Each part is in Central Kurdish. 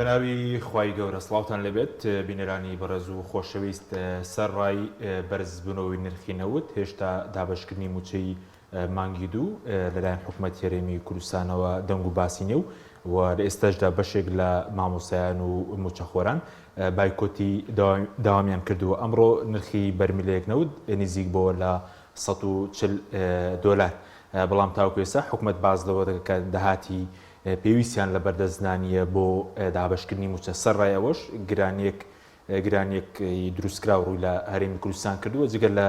بەناوی خوای گەورە سڵاوتان لەبێت بینەرانی بەڕێز و خۆشەویست سەرڕای بەرزبوونەوەی نرخی نەوت هێشتا دابشکردنی موچەی مانگی دوو لەلایەن حکوومەت هێرێمی کوردستانەوە دەنگ و باسی نێو و لە ئێستاشدا بەشێک لە مامۆسایان و موچەخۆران بایکۆتی داوامیان کردووە. ئەمڕۆ نرخی بەرمیلەیەک نەوت نزیک بۆ لە $140 بەڵام تاوەکو ئێستا حکوومەت باز لەوە دەکات داهاتی پێویستیان لە بەردەستدانیە بۆ دابشکردنی موچە سەرڕای ئەوەش گرانیەک دروستکرا و ڕووی لە هەرێمی کوردستان کردووە جگەر لە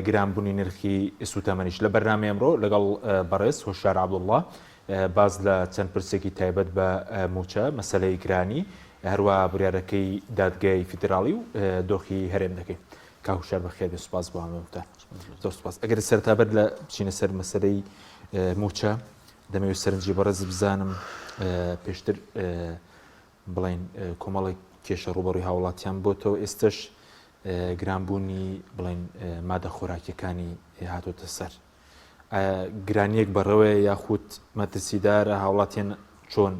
گرانبوونی نرخی سوتەمەنیش. لە بەرنامەی ئەمڕۆ لەگەڵ بەڕێز هۆشیار عەبدوڵڵا باز لە چەند پرسێکی تایبەت بە موچە مەسەلەی گرانی هەروە بڕیارەکەی دادگای فیدراڵی و دۆخی هەرێم دەکەین. کا هۆشیار بەخێر بێ، سوپاس بۆ هەمووتان. زۆر سوپاس. ئەگەر سەرتابەر لە بچینە سەر مەسەلەی موچە دەمەوێت سەرنجی بەڕێز بزانم پێشتر بڵین کۆمەڵی کێشە ڕوبەڕووی هاوڵاتیان بۆ تۆ ئێستش گرانبوونی بڵین مادە خۆراکیەکانی هاتۆتە سەر گرانیەک بەڕەوەی یاخود مەترسیدارە هاوڵاتیان چۆن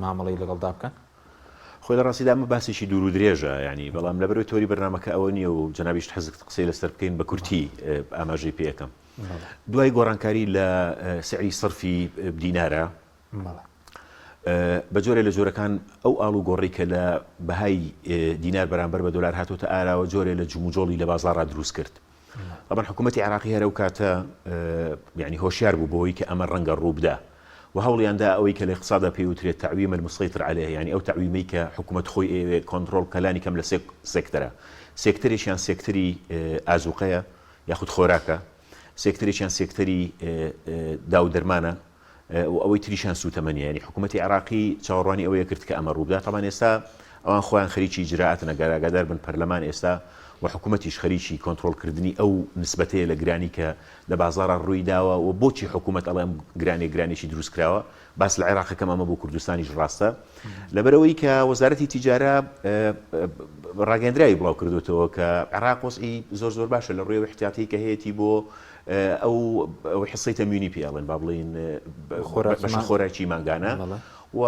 مامەڵەی لەگەڵدا بکەن؟ خۆی لە ڕاستیدا ئەمە باسێکی دوور و درێژە، ینی بەڵام لەبەرەوەی تۆری بەرنامەکە ئەوە نییە و جەنابیش حەزت قسەی لەسەر بکەین بە کورتی ئاماژەی پێ یەکەم. دوای گۆڕانکاری لە سعری سەرفی دینارە بە جۆرە لە جۆرەکان ئەو ئاڵ و گۆڕی کە لە بەهای دینار بەرامبەر بە دۆلار هاتوۆتە ئاراوە جۆرێ لە جموجۆڵی لە بازاڕا دروست کرد. طبعا حکوومەتی عێراقی هەرە و کاتە یعنی هۆشیار بوو بۆەوەی کە ئەمە ڕەنگە ڕووبدا و هەوڵیاندا ئەوەی کە لە اقتصادا پێوترێت تعویم المسيطر عليه، یعنی ئەو تعویمەی کە حکوومەت خۆی ئێوێ کۆنتڕۆڵ کەلانی کەم لە سێکتەرە، سێکتەرێکیان سێکتەری ئازوقەیە یاخود خۆراکە، سێکتەرێکیان سێکتەری داو دەرمانە و ئەوەی تریشان سوتەمەنیە. ینی حکوومەتی عێراقی چاوەڕوانی ئەوەیە کرد کە ئەمە ڕووبدا. طبعا ئێستا ئەوان خۆیان خەریکی ئیجراعاتن، ئاگادار بن پەرلەمان ئێستا و حکوومەتیش خەریکی کۆنتڕۆڵکردنی ئەو نسبەتەیە لە گرانی کە لە بازاڕە ڕووی داوە و بۆچی حکوومەت ئەڵێم گرانێکی دروست کراوە. باس لە عێراقەکەم ئەمە بۆ کوردستانیش ڕاستە لەبەرەوەی کە وەزارەتی تیجارە ڕاگەندرایی بڵاو کردوێتەوە کە عێراق وەزعی زۆر باشە لە ڕووی احتیاطی کە هەیەی بۆ ئەو حسەی تەموینی پێڵێن با بڵین بەشە خۆراکی مانگانە و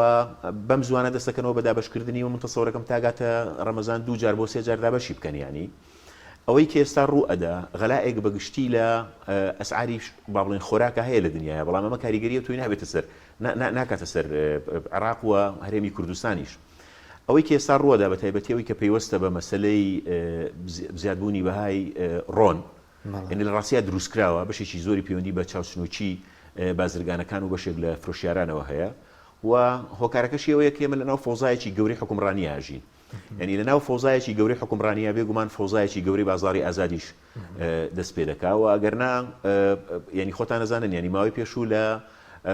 بەم زوانە دەستەکەنەوە بە دابشکردنی و من تەسەوڕەکەم تاگاتە ڕەمەزان 2 جار بۆ 3 جار دابەشی بکەن. ینی ئەوەی کە ئێستا ڕوو ئەدا غەلائێک بەگشتی لە ئەسعاری با بڵین خۆراکە هەیە لە دنیاە، بەڵام ئەمە کاریگەریە توی نابێتە سەر ناکاتە سەر عێراق و هەرێمی کوردستانیش. ئەوەی کە ئێستا ڕووەدا بە تایبەتیەوەی کە پەیوەستە بە مەسەلەی زیادبوونی بەهای ڕۆن، یعنی لە ڕاستیە دروستکراوە بەشێکی زۆری پەیوەندی بە چاوچنووکی بازرگانەکان و بەشێک لە فرۆشیارانەوە هەیە و هۆکارەکەشی ئەوەیە کە ئێمە لەناو فەوزایەکی گەورەی حکومڕانیە ئاژین. یعنی لەناو فەوزایەکی گەورەی حکومڕانیە بێگومان فەوزایەکی گەورەی بازاڕی ئازادیش دەست پێ دەکا و ئەگەرنا یعنی خۆتان نەزانن یعنی ماوەی پێشوو لە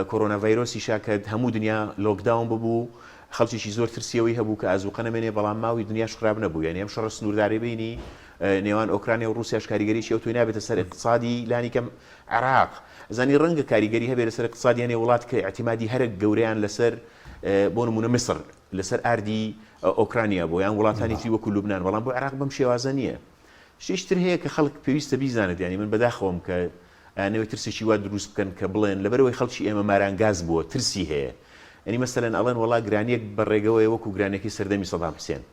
کۆرۆنا ڤایرۆسی شاکرد هەموو دنیا لۆکداون ببوو، خەڵکیی زۆر ترسیەوەی هەبوو کە ئازوقە نەمێنێ، بەڵام ماوەی دنیاش خراپ نەبوو. یعنی ئەم شەڕە سنوورداری بینی نێوان ئۆکرانیا و رووسیاش کاریگەریشی ئەو توی نابێتە سەر اقتصادی لانی کەم عێراق. زانی ڕەنگە کاریگەری هەبێت لەسەر اقتصادیان وڵات کە اعتیمادی هەرە گەورەیان لەسەر بۆ نمونە مصر لەسەر ئاردی ئۆکرانیا بۆ یان وڵاتانی تری وەکو لوبنان، بەڵام بۆ عێراق بەم شێوازە نییە. شتێکتر هەیە کە خەڵک پێویستە بیزانێت، ینی من بەداخەوەم کە نەوەی ترسێکی وا دروست بکەن کە بڵێن لەبەرەوەی خەڵکی ئێمە مارانگاز بووە ترسی هەیە. ینی مەسەلەن ئەڵێن وەڵا گرانیەک بەڕێگەوەی وەکو گرانێکی سەردەمی سەدام حوسێن.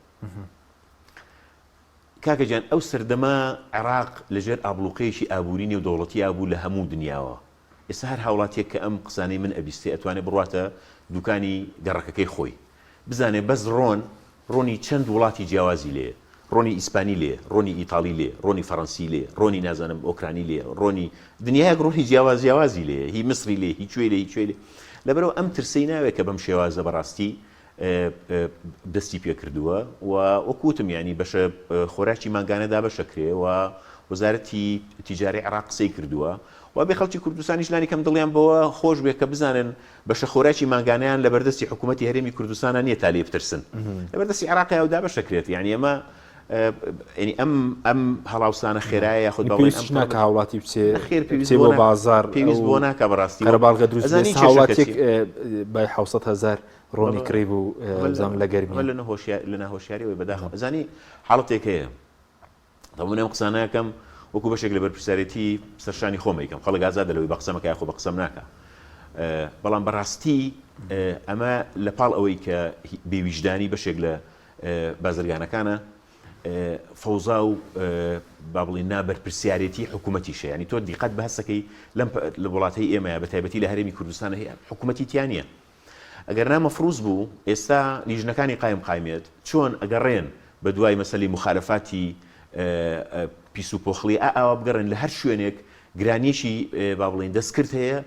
کاکە جان ئەو سەردەما عێراق لەژێر ئابلوقەیەکی ئابوورینی و دەوڵەتی ئابوو لە هەموو دنیاوە. ئێستا هەر هاوڵاتیەک کە ئەم قسانەی من ئەبیستێ ئەتوانێت بڕاتە دوکانی گەڕەکەکەی خۆی بزانێ بەس ڕۆنی چەند وڵاتی جیاوازی لێ، ڕۆنی ئیسپانی لێ، ڕۆنی ئیتاڵی لێ، ڕۆنی فەڕەنسی لێ، ڕۆنی نازانم ئۆکرانی لێ، ڕۆنی دنیایەک ڕۆنی جیاوازی لێ، هی مصری لێ، هی کوێ لێ. لەبەرەوە ئەم ترسەی ناوێت کە بەم شێوازە بەڕاستی دەستی پێ کردووە و وەکوتم ینی بەشە خۆراکی مانگانەدا بەشەکرێ و وەزارەتی تیجاری عێراق قسەی کردووە و بێ خەڵکی کوردستانیش لانی کەم دڵیان بەوە خۆش بێت کە بزانن بەشە خۆراکی مانگانیان لە بەردەستی حکوومەتی هەرێمی کوردستانە نییە تا لێ بترسن، لە بەردەستی عێراقی ئەودا بەشەکرێت. یعنی ئەمە ئەم هەڵاوسانە خێرایە یاخود پێویست ناکە هاوڵاتی بچێ بۆ بازار، پێویست بۆ ناکە بەڕاستی قەرەباڵغە دروست هاوڵاتێک بای 700,000 ڕۆنی کڕی بوو زەم لە گەرمی لە نەهۆشیاریەوەی بەداخەوە. ئەزانی حاڵەتێک هەیە دەمونێ ئەم قسانەکەم وەکو بەشێک لە بەرپرسیارەتی سەرشانی خۆمە یکەم خەڵک ئازادە لەوەی بە قسەمەکە یاخۆ بە قسەم ناکە. بەڵام بەڕاستی ئەمە لە پاڵ ئەوەی کە بێویژدانی بەشێک لە بازرگانەکانە فەوزا و با بڵین نابەرپرسیارەتی حکوومەتیشە، ینی تۆ دیقەت بە هەستەکەی لەم لە وڵاتی ئێمەیە بە تایبەتی لە هەرێمی کوردستانە هەیە حکوومەتی تیانە. ئەگەر نامەفروز بوو ئێستا لیژنەکانی قایمێت چۆن ئەگەڕێن بە دوای مەسەلی مخالفاتی پیس و پۆخڵی ئاوا بگەڕێن لە هەر شوێنێک گرانیشی با بڵین دەستکرد هەیە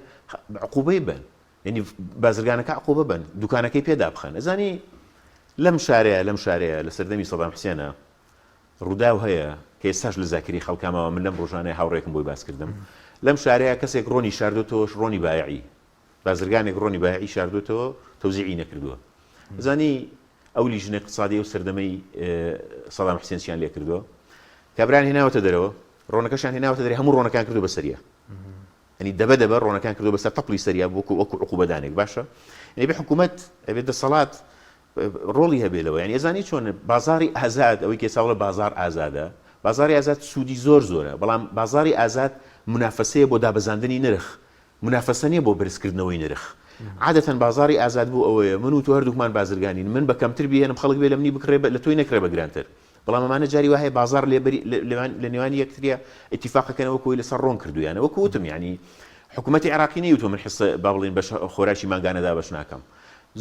عقوبەی بن، ینی بازرگانەکە عقوبە بن، دوکانەکەی پێدا بخەن. ئەزانی لەم شارەیە لە سەردەمی سەدام حوسێنە ڕووداو هەیە کە ئێستاش لە زاکری خەڵکامەوە، من لەم ڕۆژانەیە هاوڕێکم بۆی باس کردم. لەم شارەیە کەسێک ڕۆنی شاردوتەوە، ڕۆنی بایعی، بازرگانێک ڕۆنی بایعی شاردوتەوە، تەوزیعی نەکردووە. ئەزانی ئەو لیژنە اقتصادی و سەردەمەی سەدام حوسێنیان لێ کردووە، کابرایان هێناوەتە دەرەوە، ڕۆنەکەشیان هێناوەتە دەرێ، هەموو ڕۆنەکان کردو بە سەریە، ینی دەبە ڕۆنەکان کردو بەسەر تەپڵی سەریە وەکو عقوبەدانێک. باشە ینی بێ حکوومەت ئەبێت دەسەڵات ڕۆڵی هەبێلەوە، ینی ئەزانی چۆن بازاری ئازاد، ئەوەی کێساوڵە بازار ئازادە، بازاری ئازاد سوودی زۆرە، بەڵام بازاری ئازاد منافەسەیە بۆ دابەزاندنی نرخ، منافەسە نیە بۆ بەرزکردنەوەی نرخ. عادەتەن بازاری ئازاد بوو ئەوەیە من و تۆ هەردووکمان بازرگانین، من بە کەمتر بێنم خەڵک بێ لە منی بکڕێ لە تۆی نەکرێ بە گرانتر، بەڵام ئەمانە جاری وایە بازار لە نێوانی یەکتریە ئیتیفاقەکەنەوە کۆی لەسەر ڕۆن کردویانە. وەکو وتم ینی حکوومەتی عێراقی نەیوتۆ من حسە با بڵین بە خۆراکی ماگانەدا بەش ناکەم.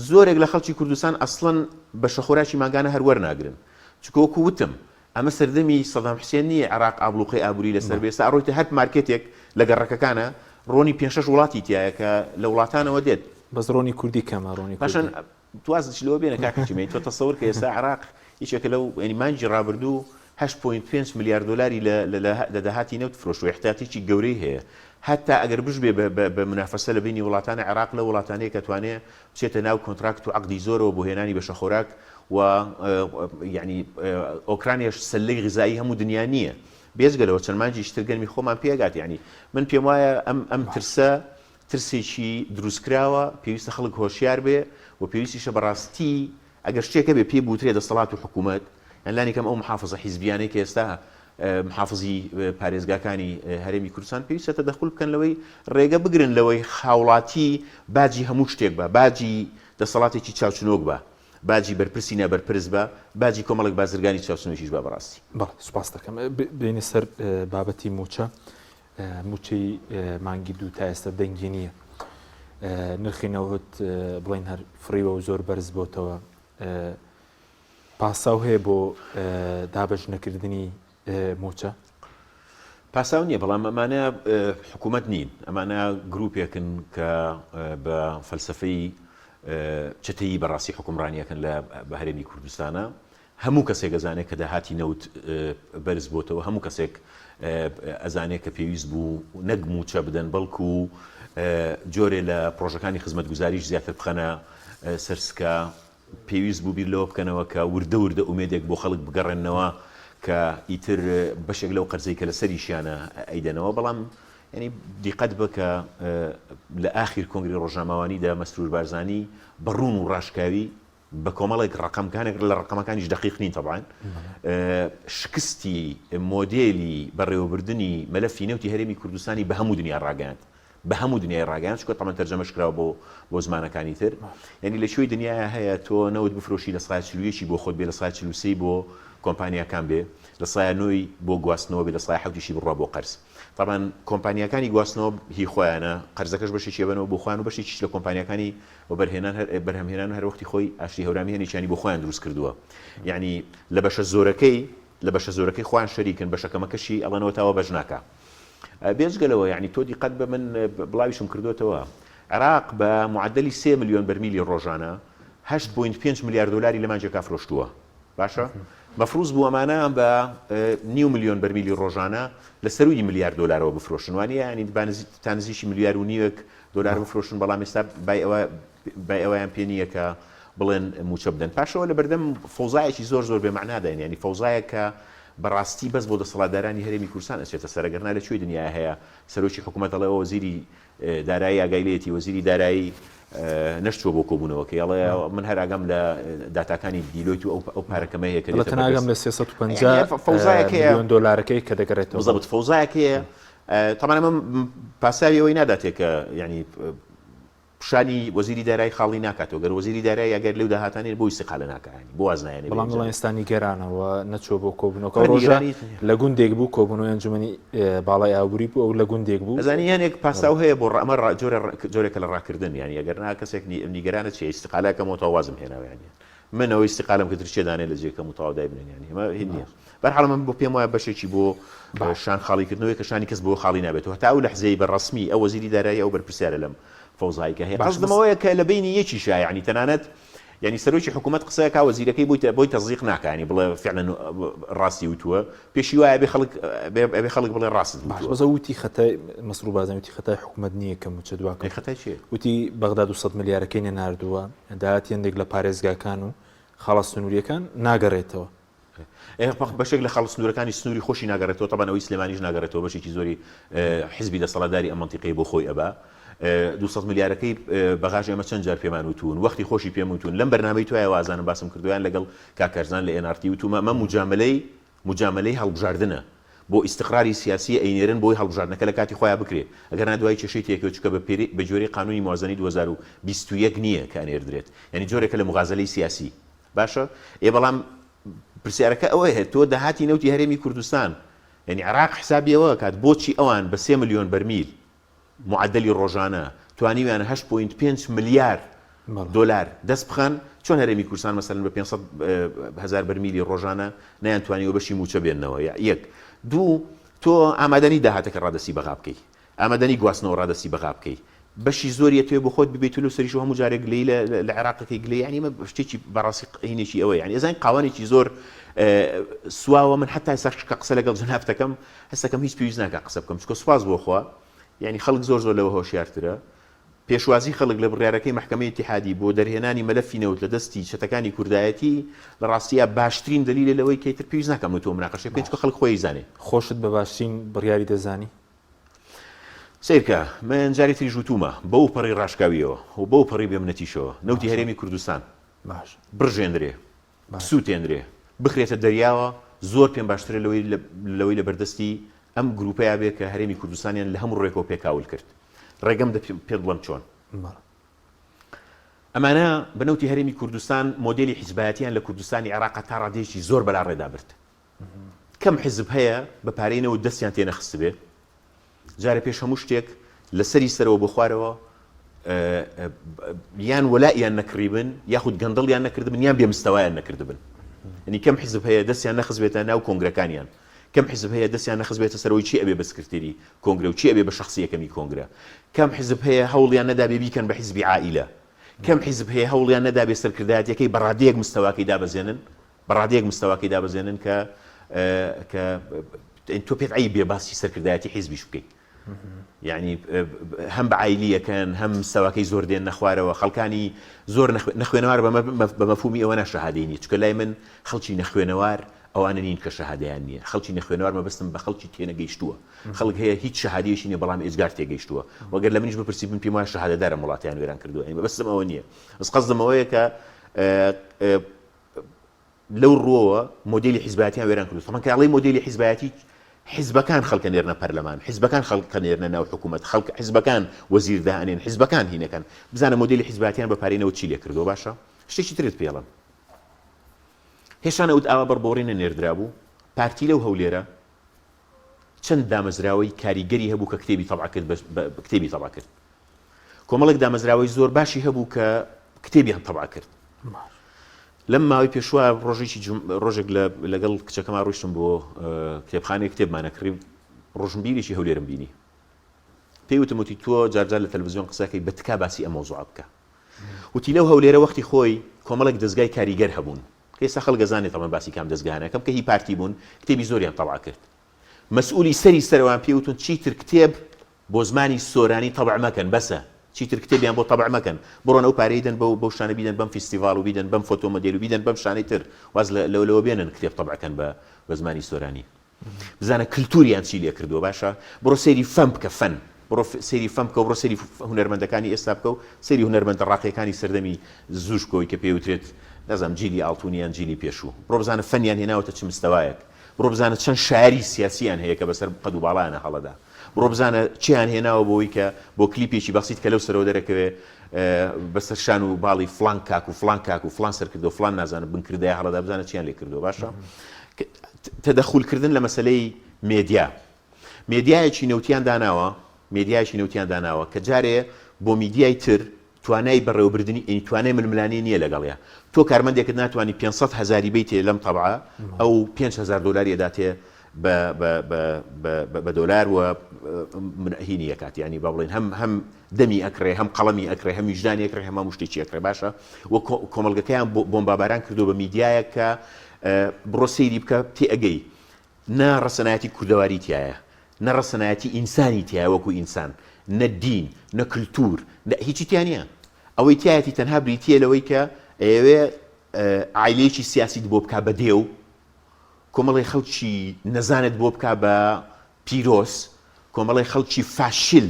زۆرێک لە خەڵکی کوردستان ئەسڵەن بەشە خۆراکی ماگانە هەر وەرناگرن، چونکە وەکو وتم ئەمە سەردەمی سەدام حوسێن نییە عێراق ئابلوقی ئابووری لەسەر بێ، ئێستا ئەڕۆیتە هەر مارکێتێک لە گەڕەکەکانە ڕۆنی 5-6 وڵاتی تایە کە لە وڵاتانەوە دێت، بەس ڕۆنی کوردی کەمە. ڕۆنی پاشان توازش لەوە بێنە کاکچمەی تۆ تەسەور کە ئێستا عێراق هیچێکە لەو ینی مانجی ڕابردوو 8.5 ملیار دلاری لە داهاتی نەوت فرۆشت و احتیاطێکی گەورەی هەیە، هەتا ئەگەر بژبێ بە منافەسە لە بینی وڵاتانە عێراق لە وڵاتانەیە کە توانێت بچێتە ناو کۆنتراکت و عەقدی زۆرەوە بۆ هێنانی بەشە خۆراک و ینی ئۆکرانیاش سەلەی غیزایی هەموو دنیا نییە، بێزگەلەوە چەند مانجی شترگەرمی خۆمان پێگات. ینی من پێم وایە ئەم ترسێکی دروستکراوە، پێویستە خەڵک هۆشیار بێ و پێویستیشە بەڕاستی ئەگەر شتێکە بێ پێی بوترێ دەسەڵات و حکوومەت، لانی کەم ئەو محافظە حیزبیانەی کە ئێستا محافظی پارێزگاکانی هەرێمی کوردستان پێویستە دەخول بکەن لەوەی ڕێگە بگرن لەوەی خاوڵاتی باجی هەموو شتێک بە، باجی دەسەڵاتێکی چاوچنۆک بە، باجی بەرپرسی نابەرپرس بە، باجی کۆمەڵێک بازرگانی چاوچنۆکیش بە. بەڕاستی بەڵێ سوپاس دەکەم. بینی سەر بابەتی موچە، موچەی مانگی دوو تا ئێستا دەنگی نییە، نرخی نەوت بڵین هەر فڕیوە و زۆر بەرز بۆتەوە، پاساو هەیە بۆ دابەش نەکردنی موچە؟ پاساو نییە، بەڵام ئەمانە حکوومەت نین، ئەمانە گروپێکن کە بە فەلسفەی چەتەیی بەڕاستی حکومڕانیەکەن لە هەرێمی کوردستانە. هەموو کەسێک ئەزانێت کە داهاتی نەوت بەرز بۆتەوە، هەموو کەسێک ئەزانێت کە پێویست بوو نەک موچە بدەن بەڵکو جۆرێ لە پرۆژەکانی خزمەتگوزاریش زیاتر بخەنە سەرسکە، پێویست بوو بیر لەوە بکەنەوە کە وردە ئومێدێک بۆ خەڵک بگەڕێنەوە کە ئیتر بەشێک لەو قەرزەی کە لە سەریشیانە ئەیدەنەوە. بەڵام ینی دیقەت بکە لە ئاخیر کۆنگری ڕۆژنامەوانیدا مەسرور بارزانی بەڕوون و ڕاشکاوی بە کۆمەڵێک ڕقەمکانێک لە ڕقەمەکانیش دقیق نین طبعاً شکستی مۆدێلی بەڕێوەبردننی مەلەفی نەوتی هەرێمی کوردستانی بە هەموو دنیا ڕاگەاند، بە هەموو دنیای ڕاگەاند، چونکە تەمەن تەرجەمەش کراوە بۆ زمانەکانی تر. ینی لە شوێی دنیاە هەیە تۆ نەوت بفرۆشی لە سای 40 بۆ خۆت بێ، لە سای 43 بۆ کۆمپانیاکان بێ، لە سای 9 بۆ گواستنەوە بێ، لە سای 7 بڕوا بۆ قەرز. طبعاً کۆمپانیاکانی گواستنەوە هی خۆیانە، قەرزەکەش بەشێکی بنەوە بۆ خۆیان و بەشێکیش لە کۆمپانیاکانی و بەرهەمهێنان هەر وەختی خۆی ئاشتی هەورامی هێنیشانی بۆ خۆیان دروست کردووە. یعنی لە بەشە زۆرەکەی خۆیان شەریکن، بەشەکەمەکەشی ئەڵەنەوە تاوە بەش ناکە. بێجگەلەوە یعنی تۆ دیقەت بە من بڵاویشم کردوتەوە، عێراق بە معدلی 3 ملیۆن بەرمیلی ڕۆژانە 8.5 ملیار دلاری لە مانجێکا فرۆشتووە. باشە؟ مەفروض بوو ئەمانە بە 9 ملیۆن بەرمیلی ڕۆژانە لە سەروی ملیار دلارەوە بفرۆشن، وانە ینی تا نزیکی ملیار و نیوەک دلار بفرۆشن، بەڵام ئێستا بای ئەوەیان پێ نییە کە بڵێن موچە بدەن. پاشەوە لە بەردەم فەوزایەکی زۆر بێمەعناداین، ینی فەوزایەکە بەڕاستی بەس بۆ دەسەڵاتدارانی هەرێمی کوردستان ئەچێتە سەرگەرنا لە کوێی دنیا هەیە. سەرۆکی حکوومەت ئەڵێ وەزیری دارایی ئاگایلێتی، وەزیری دارایی نەشتووە بۆ کۆبوونەوە، کە ئەڵێ من هەر ئاگەم لە داتاکانی دیلۆیت و ئەو پارەکەمە هەیە کە تەناگەم لە 350 میلیۆن دلارەکەی کە دەگەڕێتەوە. بەڵام فەوزایەکەیە تەمانە من پاساوی ئەوەی ناداتێت کە ینی شانی وەزیری دارایی خاڵی ناکاتەوە گەر وەزیری دارایی ئەگەر لەو داهاتانێت بۆ ئیستیقالە ناکەیانی بۆ وازنایانێ بەڵام وڵاتستانی گەرانەوە نەچۆ بۆ کۆبوونەوە ڕۆژە لە گوندێک بوو کۆبوونەوەی ئەنجومەنی باڵای ئاوبووری بوو ئەو لە گوندێک بوو ئەزانی یانێک پاساو هەیە بۆ ئەمە جۆرێکە لە ڕاکردن یانی ئەگەر ناکەسێک نیگەرانە چی ئیستیقالەکەمەوە تەوازم هێناویانی منەوەی استیقالم کە درچێدانێ لە جێکەم و تەواودای بنێنیانی ئەمە هیچ نییە بەرحاڵ من بۆ پێم وایە بەشێکی بۆ شان خاڵیکردنەوەی کە شانی کەس بۆ خاڵی نابێتەوە هەتا ئەو لەحزەی بەڕەسمی ئەو وەزیری دارایی ئەو بەرپرسیارە لەم فەوزایکە هەیە قەزدمەوەیە کە لە بینی یەکیشە یعنی تەنانەت یعنی سەرۆکی حکوومەت قسەیە کا وەزیرەکەی بۆی تەزیق ناکانی بڵێ فعلا ڕاستی وتووە پێشی وایە بێ خەڵک بڵێ ڕاست بەزە وتی خەتای مەسروور بازان وتی خەتای حکوومەت نییە کە موچە دواکە خەتای چیە وتی بەغداد 200 ملیارەکەی نەناردووە داهاتی هەندێک لە پارێزگاکان و خاڵە سنووریەکان ناگەڕێتەوە بەشێک لە خاڵ سنوورەکانی سنووری خۆشی ناگەڕێتەوە تەبەن ئەوەی سلێمانیش ناگەڕێتەوە بەشێکی زۆری حیزبی دەسەڵاتداری ئەم منتیقەی بۆ خۆی ئەبا 200 ملیارەکەی بەغاژ ئێمە چەند جار پێمان وتون وەختی خۆشی پێم وتون لەم بەرنامەی توایە وازانم باسم کردویان لەگەڵ کاکەرزان لە NRT وتومە ئەمە مجاملەی هەڵبژاردنە بۆ ئیستقراری سیاسی ئەینێرن بۆی هەڵبژاردنەکە لە کاتی خۆیان بکرێت ئەگەر نادوای کێشەی تێکەوە چکە بە جۆری قانونی موازنەی 2021 نییە کە ئەنێردرێت یعنی جۆرێکە لە مغازلەی سیاسی باشە بەڵام پرسیارەکە ئەوەیە هەیە تۆ داهاتی نەوتی هەرێمی کوردستان یعنی عراق حسابیەوە کات بۆچی ئەوان بە 3 ملیۆن بەرمیل معدلی ڕۆژانە توانیویان 8.5 ملیار دلار دەست بخەن چۆن هەرێمی کوردستان مەسەلەن بە 500,000 بەرمیلی ڕۆژانە نەیانتوانیوە بەشی موچە بێننەوە یەک دوو تۆ ئامادەنی داهاتەکە ڕادەسی بەغا بکەی ئامادەنی گواستنەوە ڕادەسی بەغا بکەی بەشی زۆریە توێ بۆ خۆت ببیت و سەریش هەموو جارێک گلەی لە عێراقەکەی گلەی ینی مە شتێکی بەڕاستی هینێکی ئەوە یعنی ئەزان قاوانێکی زۆر سواوە من حتا سەرشکە قسە لەگەڵ جنابتەکەم هەستەکەم هیچ پێویست ناکە قسە بکەم چکە سوپاس بۆ خوا یعنی خەڵک زۆر لەوە هۆشیارترە پێشوازی خەڵک لە بڕیارەکەی محکەمەی اتحادی بۆ دەرهێنانی مەلەفی نەوت لە دەستی شتەکانی کوردایەتی لە ڕاستیە باشترین دلیل لەوەی کەیتر پێویست ناکەم و تۆ مناقەشە بکەین چکە خەڵک خۆی زانێ خۆشت بە باشترین بڕیاری دەزانی سیرکە من جاری تری ژوتومە بەو پەڕی ڕاشکاویەوە و بەو پەڕی بێمنەتیشەوە نەوتی هەرێمی کوردستان باش بڕژێنرێ سووتێنرێ بخرێتە دەریاوە زۆر پێم باشترە لەوەی لە بەردەستی ئەم گروپەیە بێت کە هەرێمی کوردستانیان لە هەموو ڕێکەوە پێکاول کرد ڕێگەم پێ بڵم چۆن ئەمانە بنەوتی هەرێمی کوردستان مۆدلی حیزبایەتیان لە کوردستانی عێراق تا ڕادێکی زۆر بەلا ڕێدا برد کەم حیزب هەیە بە پارەینەوە دەستیان تێنەخست بێ جارە پێش هەموو شتێک لەسەری سەرەوە بۆ خوارەوە یان وەلایان نەکڕیبن یاخود گەندڵیان نەکردبن یان بێمستەوایان نەکردبن ینی کەم حیزب هەیە دەستیان نەخست بێتە ناو کۆنگرەکانیان کەم حیزب هەیە دەستیان نەخست بێتە سەرەوەی چی ئەبێ بە سکرتێری کۆنگرە و چی ئەبێ بە شەخسی یەکەمی کۆنگرە کەم حیزب هەیە هەوڵیان نەدا بێ بیکەن بە حیزبی عائیلە کەم حیزب هەیە هەوڵیان نەدا بێ سەرکردایەتەکەی بە ڕادەیەک مستەواکەی دابەزێنن کە تۆ پێت عیب بێ باسی سەرکردایەتی حیزبیش بکەیت یعنی هەم بە عایلیەکەن هەم مستەواکەی زۆر دێن نەخوارەوە خەڵکانی زۆر نەخوێنەوار بە مەفهومی ئەوە ناشەهادەی نیە چکە لای من خەڵکی نەخوێنەوار ئەوانە نین کە شەهادەیان نییە خەڵکی نەخوێنەوار مەبەستم بە خەڵکی تێنەگەیشتووە خەڵک هەیە هیچ شەهادەیەکی نیە بەڵام ئێجگار تێگەیشتووە وەگەر لە منیش بپرسی بن پێم وایە شەهادەدارە وڵاتیان وێران کردووە مەبەستم ئەوە نییە بەس قەزدم ئەوەیە کە لەو ڕۆوە مۆدلی حیزبایەتیان وێران کردووە تەمەن کە ئەڵێ مۆدلی حیزبایەتی حیزبەکان خەڵکە نێرنە پەرلەمان حیزبەکان خەڵکە نێرنە ناو حکوومەت حیزبەکان وەزیر داهێنن حیزبەکان هینەکان بزانە مۆدلی حیزبایەتیان بەپارێنەوە چی لێ کردووە باشە شتێکی ترت پێڵم هێشانە وت ئاوا بەربۆڕینە نێردرا بوو پارتی لەو هەولێرە چەند دامەزراوەی کاریگەری هەبوو کە کتێبی تەبع کرد کۆمەڵێک دامەزراوەی زۆر باشی هەبوو کە کتێبیان تەبع کرد لەم ماوەی پێشوە ڕۆژێک لەگەڵ کچەکەمان ڕۆیشتم بۆ کتێبخانەی کتێبمانە کڕی ڕۆژنبیریشی هەولێرم بینی پێی وتم وتی تۆ جارجار لە تەلەڤیزیۆن قسەکەی بە تکا باسی ئەم مەوزوعە بکە وتی لەو هەولێرە وەختی خۆی کۆمەڵێک دەستگای کاریگەر هەبوون ئێستا خەڵک دەزانێت تەمەن باسی کام دەستگاهانە کەم کە هی پارتی بوون کتێبی زۆریان تەبع کرد مەسئولی سەروان پێی وتون چیتر کتێب بۆ زمانی سۆرانی تەبع مەکەن بەسە چیتر کتێبیان بۆ تەبع مەکەن بڕۆن ئەو پارەی دەن بەو شانە بیدەن بەم فیستیڤاڵ و بیدەن بەم فۆتۆ مۆدێل و بیدەن بەم شانەی تر واز لەوە بێنن کتێب تەبعکەن بە زمانی سۆرانی بزانە کللتوریان چی لێ کردووە باشە بڕۆ سەیری فەم بکە فەن بڕۆ سەیری فەم بکە و بڕۆ سەیری هونەرمەندەکانی ئێستا بکە و سەیری هونەرمەندە ڕاقیەکانی سەردەمی زوشکۆی کە پێوترێت نەزانم جیلی ئاڵتونیان جیلی پێشوو بڕۆ بزانە فەنیان هێناوەتە چ مستەوایەک بڕۆ بزانە چەند شاعری سیاسیان هەیە کە بەسەر قەد و باڵایانە هەڵەدا بڕۆ بزانە چیان هێناوە بۆی کە بۆ کلیپێکی بەسیت کە لەو سەرەوە دەرەکەوێ بەسەرشان و باڵی فلان کاک و فلان کاک و فلان سەر کردو فلان نازانە بنکردای هەڵەدا بزانە چیان لێ کردو باشە تەدەخولکردن لە مەسلەی مێدیایەکی نەوتیان داناوە کە جارێ بۆ میدیای تر توانای بەڕێوەبردننی توانای ململانی نییە لەگەڵیە تۆ کارمەندێکت ناتوانانی 500,000 بیتێ لەم تەبعە ئەو 5,000 دلاری داتێ بە دۆلار و منهینی یەکات ینی با بڵێن هەم دەمی ئەکرێ هەم قەڵەمی ئەکرێ هەم ویژدانی ئەکرێ هەموو شتێکی ئەکرێ باشە و کۆمەڵگەکەیان بۆمباباران کردو بە میدیایە کە بڕۆ سەیری بکە تێ ئەگەی نا ڕەسەنایەتی کوردەواری تایە نە ڕەسەنایەتی ئینسانی تایە وەکو ئینسان نە دین نە کللتور هیچی تیان نیە ئەوەی تایەتی تەنها بریتە لەوەی کە ئەوێ عیلەیەکی سیاسیت بۆ بک بە دێو کۆمەڵی خەڵکی نەزانێت بۆ بک بە پیرۆس کۆمەڵی خەڵکی فاشل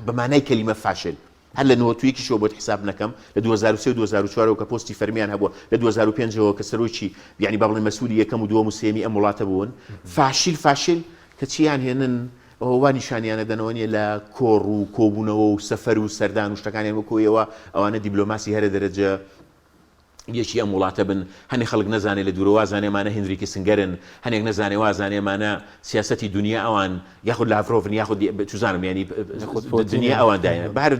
بەمانای کەلیمە فاشل هەر لە نۆتویەکیشەوە بۆت حساب نەکەم لە 2003 و 2004 کە پۆستی فەرمیان هەبووە لە 2005ەوە کە سەرۆکی یعنی با بڵێن مەسئولی یەکەم و دووەم و سێمی ئەم وڵاتە بوون فاشل کە چیان هێنن ئەوە نیشانیانە دەنەوە نیە لە کۆڕ و کۆبوونەوە و سەفەر و سەردان و شتەکانیان وەکۆیەوە ئەوانە دیبلۆماسی هەرە دەرەجە یەکی ئەم وڵاتە بن هەنێک خەڵک نەزانێت لە دوورەوە زانێمانە هێنریکی سنگەرن هەنێک نەزانێ وازانێمانە سیاسەتی دنیا ئەوان یاخود لاڤرۆڤن یاخود توزانم ینی دنیا ئەوان داینە بەهر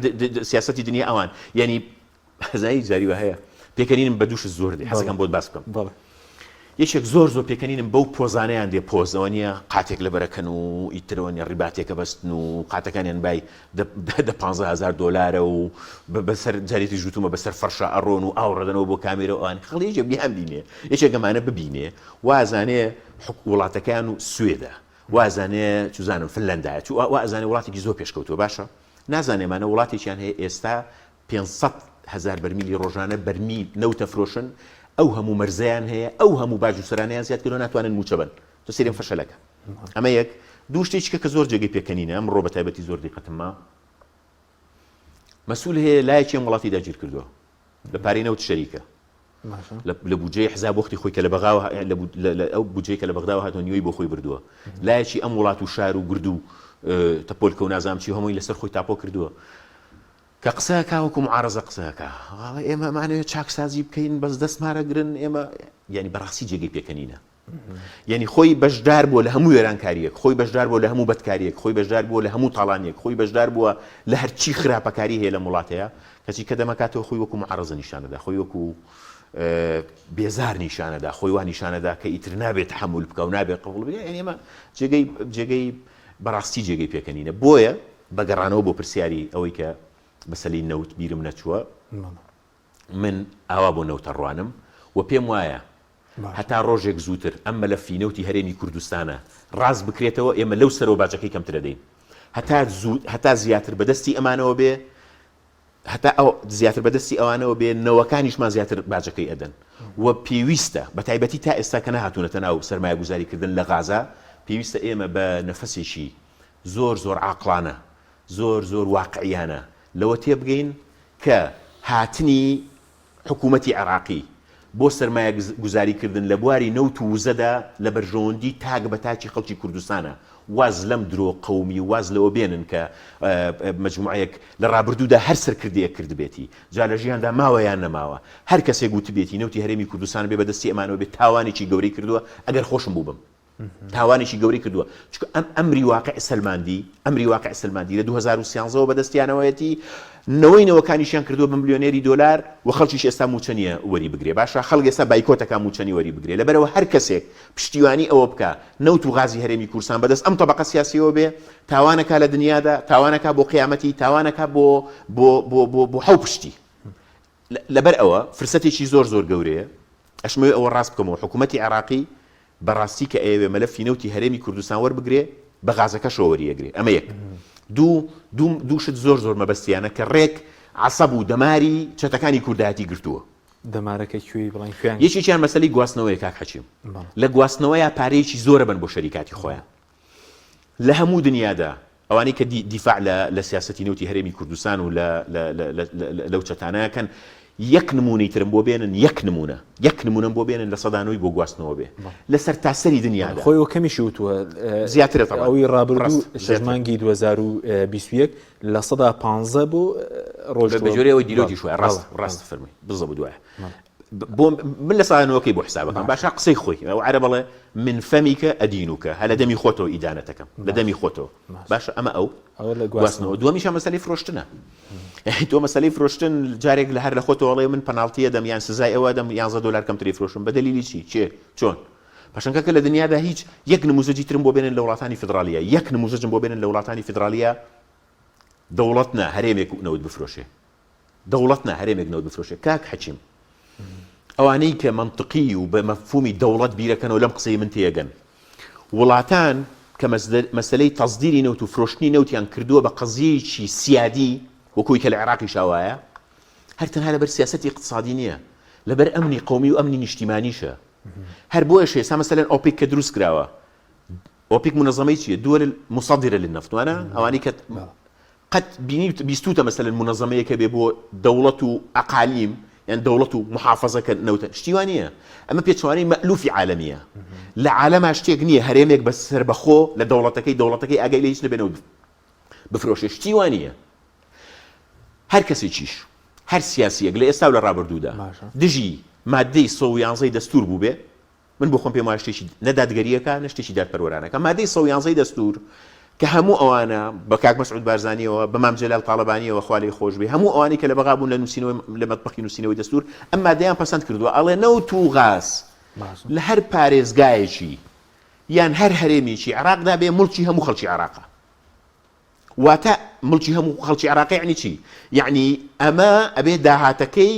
سیاسەتی دنیا ئەوان ینی هەزایی جاری وە هەیە پێکەنینم بە دووش زۆر دێ حەزەکەم بۆت باس بکەم یەکێک زۆر پێکەنینم بەو پۆزانەیان دێ پۆزەوە نیە قاتێک لە بەرەکەن و ئیترەوەنی ڕیباتێکە بەستن و قاتەکانیان بای 15,000 دلارە و بەسەر جارێتی ژوتومە بەسەر فەرشە ئەڕۆن و ئاوڕەدەنەوە بۆ کامێرە ئەوان خەڵێجە بیان بینێ یەکێکەمانە ببینێ وازانێ وڵاتەکان و سوێدە وازانێ چزانم فنلەندایە وازانێ وڵاتێکی زۆر پێشکەوتوە باشە نازانێمانە وڵاتێکیان هەیە ئێستا 500,000 بەرمیلی ڕۆژانە بەرمی نەوتە فرۆشن ئەو هەموو مەرزیان هەیە ئەو هەموو باج و سەرانیان زیاد کردو ناتوانن موچە بن تۆ سێرم فەشەلەکە ئەمە یەک دوو شتێکیکە کە زۆر جێگەی پێکەنینە ئەمڕۆ بە تایبەتی زۆر دیقەتمە مەسئول هەیە لایەکی ئەم وڵاتی داگیر کردووە لە پارەی نەوت شەریکە لە بودجەی حزاب وەختی خۆی کە لە بەغاوە ئەو بودجەی کە لە بەغداوە هاتووە نیوەی بۆ خۆی بردووە لایەکی ئەم وڵات و شار و گرد و تەپۆلکە و نازام چی هەمووی لەسەر خۆی تاپۆ کردووە کە قسەکە وەکو معارەزە قسەکە ئێمە مانەوێت چاکسازی بکەین بەس دەستمارەگرن ئێمە ینی بەڕاستی جێگەی پێکەنینە ینی خۆی بەشدار بووە لە هەموو وێرانکاریەک خۆی بەشدار بووە لە هەموو بەدکاریەک خۆی بەشدار بووە لە هەموو تاڵانێک خۆی بەشدار بووە لە هەرچی خراپەکاری هەیە لە وڵاتەیە کەچی کە دەمەکاتەوە خۆی وەکو معارەزە نیشانەدا خۆی وەکو بێزار نیشانەدا خۆی وا نیشانەدا کە ئیتر نابێت تحمل بکە و نابێت قبول بکە ینی ئێمە جێگەی بەڕاستی جێگەی پێکەنینە بۆیە بەگەڕانەوە بۆ پرسیاری ئەوەی کە بەسەلی نەوت بیرم نەچووە من ئاوا بۆ نەوتە ڕوانم و پێم وایە هەتا ڕۆژێک زووتر ئەم مەلەفی نەوتی هەرێمی کوردستانە ڕاست بکرێتەوە ئێمە لەو سەرەوە باجەکەی کەمترە دەین هەتا زیاتر بەدەستی ئەمانەوە بێ هەتا ئەو زیاتر بەدەستی ئەوانەوە بێ نەوەکانیشمان زیاتر باجەکەی ئەدەن و پێویستە بە تایبەتی تا ئێستا کە نەهاتوونەتە ناو سەرمایە گوزاریکردن لە غازا پێویستە ئێمە بە نەفەسێکی زۆر عاقڵانە زۆر واقعیانە لەوە تێبگەین کە هاتنی حکوومەتی عێراقی بۆ سەرمایە گوزاریکردن لە بواری نەوت و وزەدا لە بەرژەوەندی تاک بە تاکی خەڵکی کوردستانە واز لەم درۆ قەومی واز لەوە بێنن کە مەجموعەیەک لە ڕابردوودا هەر سەرکردەیە کردبێتی جا لە ژیاندا ماوە یان نەماوە هەر کەسێک گوتبێتی نەوتی هەرێمی کوردستان بێ بەدەستی ئەمانەوە بێت تاوانێکی گەورەی کردووە ئەگەر خۆشم بوو بم تاوانێکی گەورەی کردووە چونکە ئەمری واقع سلماندی لە 2013 بەدەستیانەوەیەتی نەوەی نەوەکانیشیان کردووە بە ملیۆنێری دۆلار و خەڵکیش ئێستا موچەنیە وەری بگرێ باشە خەڵک ئێستا بایکۆتەکە موچەنی وەری بگرێ لەبەرەوە هەر کەسێک پشتیوانی ئەوە بکە نەوت و غازی هەرێمی کوردستان بەدەست ئەم تەبەقە سیاسیەوە بێ تاوانەکە لە دنیادا تاوانەکە بۆ قیامەتی تاوانەکە بۆ حەو پشتی لەبەر ئەوە فرسەتێکی زۆر گەورەیە ئەشمەوێ ئەوە ڕاست بکەمەوە حکوومەتی عێراقی بەڕاستی کە ئەوێ مەلەفی نەوتی هەرێمی کوردستان وەربگرێ بە غازەکەشەوە وەریەگرێ ئەمە یەک دوو شت زۆر مەبەستیانە کە ڕێک عەسەب و دەماری چەتەکانی کوردایەتی گرتووە دەمارەکە کوێی بڵین خوێن یەکێکیان مەسەلەی گواستنەوەی کاک حەچیم لە گواستنەوەیە پارەیەکی زۆرە بن بۆ شەریکاتی خۆیان لە هەموو دنیادا ئەوانەی کە دیفاع لە سیاسەتی نەوتی هەرێمی کوردستان و لەو چەتانەکەن یەک نمونەی ترم بۆ بێنن یەک نمونەم بۆ بێنن لە سەدانەوەی بۆ گواستنەوە بێ لەسەر تاسەری دنیادا خۆی ئەو کەمیشی وتووە زیاترە ئەوەی ڕابردوو شەژمانگی 2021 لە 115 بۆ ڕۆژ بەجۆرەوەی دیلۆتی شوێ ڕاست فەرمی بزە بۆ دوایە بۆ من لە ساڵانەوەکەی بۆ حسابەکەم باشە قسەی خۆی ئەو عەرە بەڵێ من فەمیکە ئەدینوکە هە لە دەمی خۆتەوە ئیدانەتەکەم لە دەمی خۆتەوە باشە ئەمە ئەو گواستنەوە دووەمیشە مەسەلەی فرۆشتنە تۆ مەسەلەی فرۆشتن جارێک لە هەر لە خۆتەوەڵێ من پەناڵتیە دەم یان سزای ئەوە دەم $11 کەمتری فرۆشم بە دەلیلی چی چۆن پاشانکە لە دنیادا هیچ یەک نموزەجی ترم بۆ بێنن لە وڵاتانی فدرالیە یەک نموزەجم بۆ بێنن لە وڵاتانی فدرالیە دەوڵەتنا هەرێمێک نەوت بفرۆشێ دەوڵەتنا هەرێمێک نەوت بفرۆشێ کاک حەکیم ئەوانەی کە منطقی و بە مەفهومی دەوڵەت بیرەکەنەوە لەم قسەی من تێگەن وڵاتان کە مەسلەی تەزدیری نەوت و فرۆشتنی نەوتیان کردووە بە قەزیەیەکی سیادی وەکوی کە لە عێراقی شاوایە هەر تەنها لەبەر سیاسەتی اقتصادی نییە لەبەر ئەمنی قومی و ئەمنی نیشتیمانیشە هەر بۆ ئەش ئێستا مەسەلەن ئۆپێک کە دروست کراوە ئۆپێک منەظەمەی چییە دووە مصدرە للنەفتوانە ئەوانەی کە قەت بیستوتە مەسەلەن منەظەمەیەکە بێ بۆ دەوڵەت و ئەقالیم یان دەوڵەت و محافەزەکە نەوتە شتیوانە ئەمە پێچوانەی مەئلوفی عالەمیە لە عالەما شتێک نییە هەرێمێک بەسەر بەخۆ لە دەوڵەتەکەی ئاگای لە هیچ نەبێنەوە بفرۆشێ شتیوانە هەر کەسێکیش هەر سیاسیەک لە ئێستا و لە ڕابردوودا دژی مادەی 111 دەستور بوو بێ من بۆ خۆم پێم وایە شتێکی نەدادگەریەکە نە شتێکی دادپەروەرانەکە مادەی 111 دەستور کە هەموو ئەوانە بە کاک مەسعود بارزانیەوە بە مام جەلال تاڵەبانیەوە خوا لێی خۆش بێ هەموو ئەوانەی کە لە بەغا بوون لە نووسینەوەی لە مەتبەخی نووسینەوەی دەستور ئەم مادەیان پەسەند کردووە ئەڵێ نەوت و غاز لە هەر پارێزگایەکی یان هەر هەرێمێکی عێراقدا بێ مڵکی هەموو خەڵکی عێراقە واتە مڵکی هەموو خەڵکی عێراقی یعنی چی یعنی ئەمە ئەبێ داهاتەکەی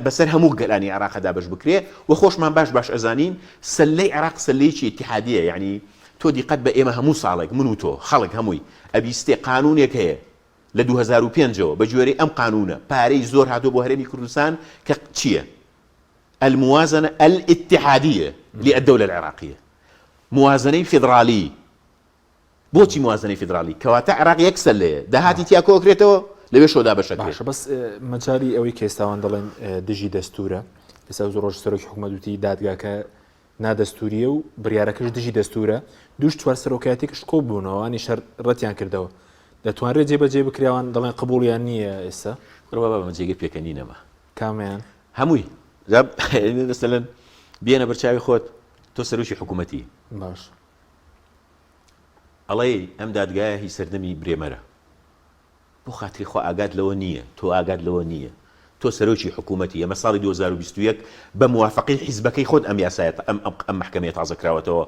بەسەر هەموو گەلانی عێراقدا بەش بکرێ و خۆشمان باش ئەزانین سلەی عێراق سلەیەکی اتحادیە یعنی تۆ دیقەت بە ئێمە هەموو ساڵێک من و تۆ خەڵک هەمووی ئەبیستێ قانونێک هەیە لە 2005ەوە بە جوێرەی ئەم قانونە پارەی زۆر هاتووە بۆ هەرێمی کوردستان کە چییە الموازنة الاتحادية للدولة العراقية موازنة فيدرالي بۆچی موازنەی فیدرالی کەواتە عێراق یەکسەر لێیە داهاتی تیا کۆکرێتەوە لەوێ شۆدا بەشەکرێت بەس مەجای ئەوەی کە ئێستاوان دەڵێن دژی دەستورە ئێستا ڕۆژ سەرۆکی حکوومەتی دادگاکە نادەستوریە و بڕیارەکەش دژی دەستورە دووش چوار سەرۆکایەتێکش کۆ بوونەوەوانی شەر ڕەتیان کردەوە دەتوانرێت جێبەجێ بکراوان دەڵێن قبوڵیان نییە ئێستا ڕوا جێگە پێکەنینەمە کامیان هەمووی مثلەن بێنە بەرچاوی خۆت تۆ سەرۆکی حکوومەتی باش ئەڵێ ئەم دادگایە هی سەردەمی برێمەرە بۆ خاتری خۆ ئاگات لەوە نییە تۆ ئاگات لەوە نییە تۆ سەرۆکی حکوومەتی ئەمە ساڵی 2021 بە موافقی حیزبەکەی خۆت ئەم یاسایەت ئەم محکەمەیە تازەکراوەتەوە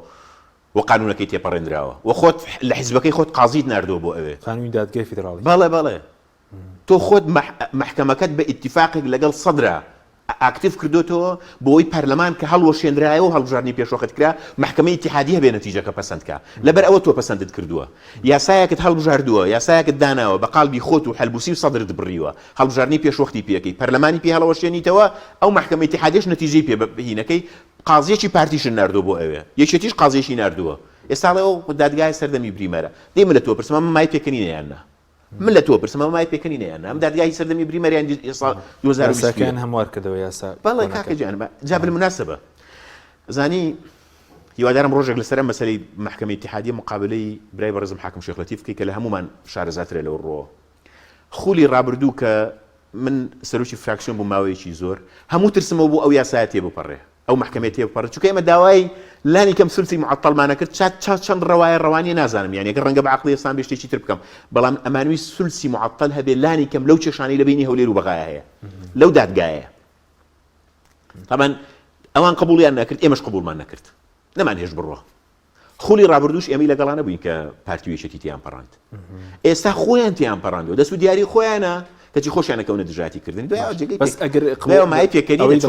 و قانونەکەی تێپەڕێنراوە و خۆت لە حیزبەکەی خۆت قازیت ناردووە بۆ ئەوێ قانونی دادگای فیدراڵی بەڵێ تۆ خۆت محکەمەکەت بە ئیتیفاقێک لەگەڵ سەدرا ئاکتیف کردوتەوە بۆی پەرلەمان کە هەڵوەشێنرایەوە و هەڵبژاردننی پێشۆخت کرا محکەمەی اتحادیە بێ نەتیجەکە پەسەندکە لەبەر ئەوە تۆ پەسەندت کردووە یاسایەکت هەڵبژاردووە یاسایەکت داناوە بە قالبی خۆت و هەلبوسی و سەدرت بڕیوە هەڵبژاردننی پێشوەختی پێکەی پەرلەمانی پێ هەڵەوەشێنیتەوە ئەو محکەمەی اتحادیەش نەتیجەی پێ بهینەکەی قازیەکی پارتیشن ناردووە بۆ ئەوێ یەکێتیش قازیەشی ناردووە ئێستا ئەو دادگای سەردەمی بریمەرە دەی من لە تۆ پرسمە مای پێکەنینەیاننا من لە تۆ پرسمە مای پێکەنینەیان ئەم دادگای سەردەمی بریمەریان 2020 هەموار کردەوە یاسا بەڵێ کاکەجیان جا بالمناسبە زانی هیوادارم ڕۆژێک لەسەر مەسەلەی محکەمەی اتحادیە مقابلەی برای بەڕێزم حاکم شێخ لەتیف بکەی کە لە هەمومان شارەزاترە لەو ڕۆ خولی ڕابردوو کە من سەرۆکی فراکسیۆن بوو ماوەیەکی زۆر هەموو ترسمەوە بوو ئەو یاسایە تێبپەڕێ ئەو محکەمەیە تێبپەڕێت چونکە ئێمە داوای لانی کەم سولسی معطڵمانە کرد چەند ڕەوایە ڕەوانی نازانم یعنی ئەگەر ڕەنگە بە عەقڵی ئێستان بێ شتێکی تر بکەم بەڵام ئەمانوی سولسی معطڵ هەبێ لانی کەم لەو چێشانەی لە بینی هەولێر و بەغایە هەیە لەو دادگایە طبعا ئەوان قبوڵیان نەکرد ئێمەش قبوڵمان نەکرد نەمان هێش بڕۆ خولی ڕابردووش ئێمەی لەگەڵانە بووین کە پارتیویەکی تیان پەڕاند ئێستا خۆیان تیان پەڕاندەوە دەست و دیاری خۆیانە کەچی خۆشیانەکەونە دژاتی کردن بەس ئەگەر مای پێکەنی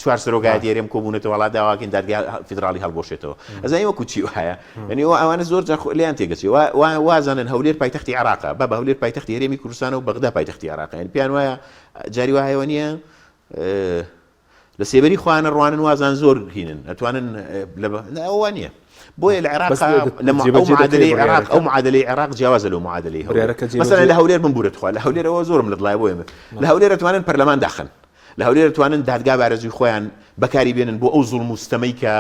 چوار سەرۆگای هێرێم کۆبوونەتەوە وڵات داواکەین دادگای فیدراڵی هەڵبۆشێتەوە ئەزای وەکو چی وایە یعنی ئەوانە زۆر لیان تێگەچی وازانن هەولێر پایتەختی عێراقە بە هەولێر پایتەختی هەرێمی کوردستان و بەغدا پایتەختی عێراق یعنی پیان وایە جاری وایەوە نییە لە سێبەری خوانە ڕوانن وازان زۆر هینن ئەتوانن ئەوە نییە بۆیە العێراق ئەو معادلەی عێراق جیاوازە لەو معادلەی هەولێر مثلا لە هەولێر من بورتخوا لە هەولێرەوە زۆرم لەدڵای بۆ ئێمە لە هەولێر دەتوانن پەرلەمان داخن لە هەولێر دەتوانن دادگا بارەزوی خۆیان بەکاری بێنن بۆ ئەو زوڵم و ستەمەی کە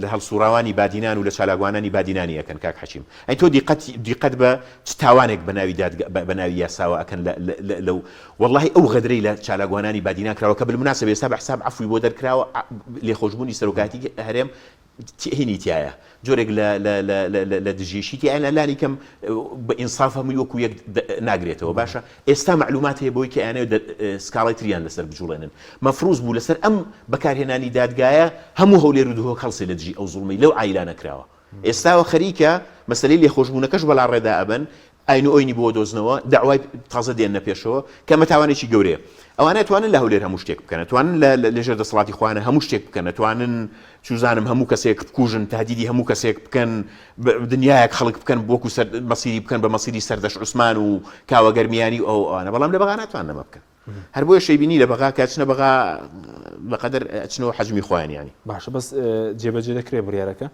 لە هەڵسوڕاوانی بادینان و لە چالاکوانانی بادینانی ئەکەن کاک حەکیم ئەی تۆ دیقەت بە تاوانێک بە ناوی یاساوە ئەکەن لەو وەڵڵاهی ئەو غەدرەی لە چالاکوانانی بادینان کراوە کە بالموناسبە ئێستا بە حساب عەفوی بۆ دەرکراوە لێخۆشبوونی سەرۆکاتی هەرێم هینی تایە جۆرێک لە دژیشی تیان لانی کەم بە ئینساف هەمووی وەکو یەک ناگرێتەوە باشە ئێستا معلومات هەیە بۆی کە ئەیانەوێت سکاڵای تریان لەسەر بجوڵێنن مەفروض بوو لەسەر ئەم بەکارهێنانی دادگایە هەموو هەولێر و دهۆک هەڵسێ لە دژی ئەو زوڵمەی لەو عایلانە کراوە ئێستاوە خەریکە مەسەلەی لێخۆشبوونەکەش بەڵا ڕێدا ئەبن ئاین و ئۆینی بۆ دۆزنەوە داوای تازە دێنە پێشەوە کە مەتاوانێکی گەورەیە ئەوانە توانن لە هەولێر هەموو شتێک بکەن توانن لەژێر دەسەڵاتی خوانە هەموو شتێک بکەن توانن چوزانم هەموو کەسێک بکوژن تهدیدی هەموو کەسێک بکەن دنیایەک خەڵک بکەن بۆکو مەسیری بکەن بە مەسیری سەردەش عوسمان و کاوەگەرمیانی ئەو ئەوانە بەڵام لە بەغا ناتوان نەمە بکەن هەر بۆیە شەیبینی لە بەغا کاتچنە بەغا بەقەدەر ئەچنەوە حەجمی خۆیانیانی باشە بەس جێبەجێ دەکرێت بڕیارەکە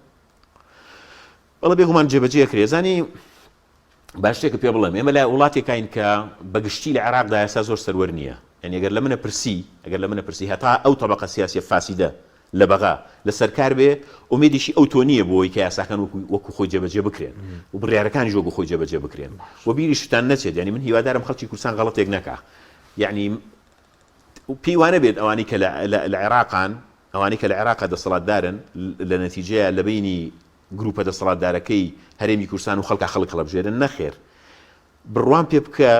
بەڵە بێگومان جێبەجێ کرێزانی باش شتێکە پێ بڵێم ئێمە لە وڵاتێکین کە بەگشتی لە عێراقدا ئێستا زۆر سەروەر نییە یعنی ئەگەر لە منە پرسی هەتا ئەو تەبەقە سیاسیە فاسیدە لە بەغا لە سەرکار بێ ئومێدیشی ئەو تۆ نییە بۆی کە یاساکان وەکو خۆی جێبەجێ بکرێن و بڕیارەکانی ژۆگو خۆی جێبەجێ بکرێن و بیری شتان نەچێت یعنی من هیوادارم خەڵکی کوردستان غەڵەتێک نەکا یعنی پێیوانە بێت ئەوانی کە لە عێراقان ئەوانی کە لە عێراقا دەسەڵاتدارن لە نەتیجەیە لە بینی گروپە دەسەڵاتدارەکەی هەرێمی کوردستان و خەڵکا خەڵک هەڵبژێرن نەخێر بڕوان پێ بکە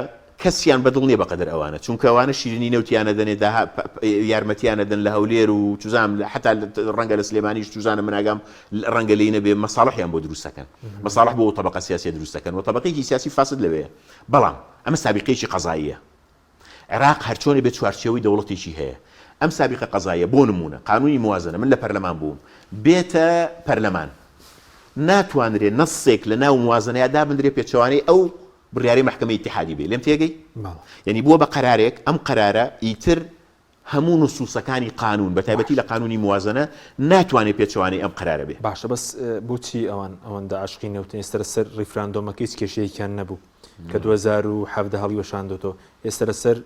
کەسیان بەدڵ نییە بەقەدر ئەوانە چونکە ئەوانە شیرینی نەوتیانە دەنێ یارمەتیانە دەن لە هەولێر و چوزام حتا ڕەنگە لە سلێمانیش چوزانە مناگام ڕەنگە لێی نەبێ مەساڵحیان بۆ دروستەکەن مەساڵح بۆ تەبەقە سیاسی دروستەکەن و تەبەقەیەکی سیاسی فاسد لەوەیە بەڵام ئەمە سابقەیەکی قەزاییە عێراق هەرچۆنێ بێت چوارچێوەی دەوڵەتێکی هەیە ئەم سابقە قەزاییە بۆ نمونە قانونی موازنە من لە پەرلەمان بووم بێتە پەرلەمان ناتوانرێ نەسێک لە ناو موازنەیە دابدرێ پێچەوانەی ئەو بڕیاری محکمەی اتحادی بێ لێم تێگەی یعنی بووە بە قەرارێک ئەم قەرارە ئیتر هەموو نصوصەکانی قانون بە تایبەتی لە قانونی موازنە ناتوانێت پێچەوانەی ئەم قەرارە بێ باشە بەس بۆچی ئەوەندە عاشقی نەوتن ئێستا لەسەر ڕیفراندۆمەکەی کێشەیەکیان نەبوو کە 2017 هەڵی وەشاندۆتەوە ئێستا لەسەر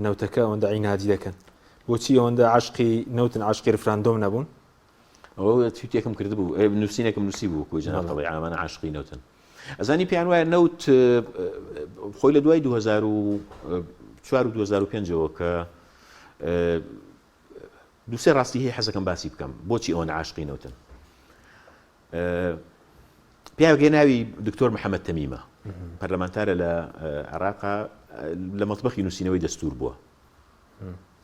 نەوتەکە ئەوەندە عینادی دەکەن بۆچی ئەوەندە عاشقی نەوتن عاشقی ڕیفراندۆم نەبوون ئەوە تویتێکم کرد بوو نووسینێکم نووسی بوو کۆ جەنابەڵی ئامانە عاشقی نەوتن ئەزانی پێیان وایە نەوت خۆی لە دوای 2004 و 2005ەوە کە دووسێ ڕاستی هەیە حەزەکەم باسی بکەم بۆچی ئەوەندە عاشقی نەوتن پیاوێکی ناوی دکتۆر محەممەد تەمیمە پەرلەمانتارە لە عێراقا لە مەطبەخی نووسینەوەی دەستور بووە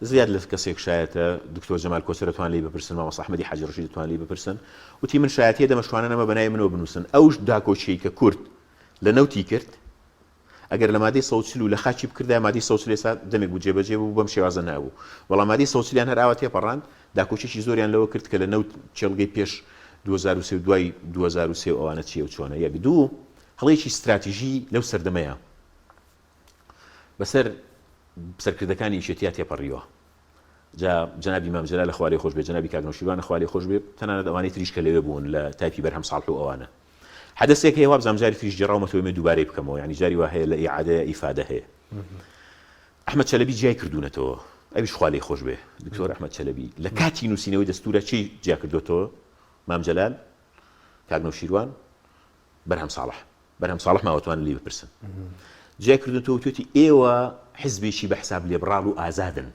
زیاد لە کەسێک شایەتە دکتۆر جەمال کۆچەر دەتوان لێی بپرسن مامۆستا ئەحمەدی حاجی ڕەشید دەتوان لێی بپرسن وتی من شایەتیە دەمەشوانە نەمە بەنای منەوە بنووسن ئەوش داکۆچیی کە کورد لە نەوتی کرد ئەگەر لە مادەی سەوچل و لە خاچی بکردا مادەی سەوچل ئێستا دەمێک بوو جێبەجێ بوو بەم شێوازە نابوو وەڵام مادەی سەوچلیان هەر ئاوا تێپەڕاند داکۆچیی زۆریان لەوە کرد کە لە نەوت چێڵگەی پێش 2003 دوای 2003 ئەوانە چیە و چۆنە یەک دوو هەڵەیەکی استراتیژی لەو سەردەمەیە بەسەر سەرکردەکانی یەکێتیا تێپەڕیوە جا جنابی مام جلال خوالي خوش به جنابی کاگنوشیروان خوالي خوش به تەنانەت ئەوانەی تریش کە لەوێ بوون لە تایپی بەرهەم ساڵح و ئەوانە حدەثێک هەیە وابزانام جاری تریش جێڕاومە توێمێ دووبارەی بکەمەوە یعنی جاری وا هەیە لە ئیعادە ئیفادە هەیە ئەحمەد چەلەبی جیای کردوونەتەوە ئەویش خوالي خوش به دکتۆر ئەحمەد چەلەبی لە کاتی نووسینەوەی دەستورە چی جیا کردوتەوە مام جلال کاگنوشیروان بەرهەم ساڵح ماوەتوان لێ بپرسن جیا کردوتەوە توێتی ئێوە حزبێکی بە حساب لێبڕاڵ و ئازادن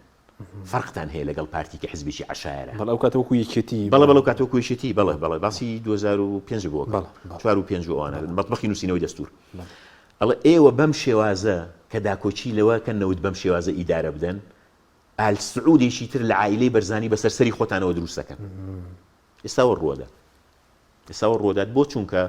فرقتان هەیە لەگەڵ پارتی کە حزبێکی عشایرە بەڵێ ئەو کاتەوەکو یەکێتی بەڵێ کاتەوەکو یەکێتی بەڵێ باسی 2005 بووە 4 ئەوانە مەطبەخی نووسینەوەی دەستور ئەڵێ ئێوە بەم شێوازە کە داکۆچی لەوە کە نەوت بەم شێوازە ئیدارە بدەن ئال سعودێکی تر لە عائیلەی بەرزانی بەسەرسەری خۆتانەوە دروست دەکەن ئێستاوە ڕوودات بۆ چونکە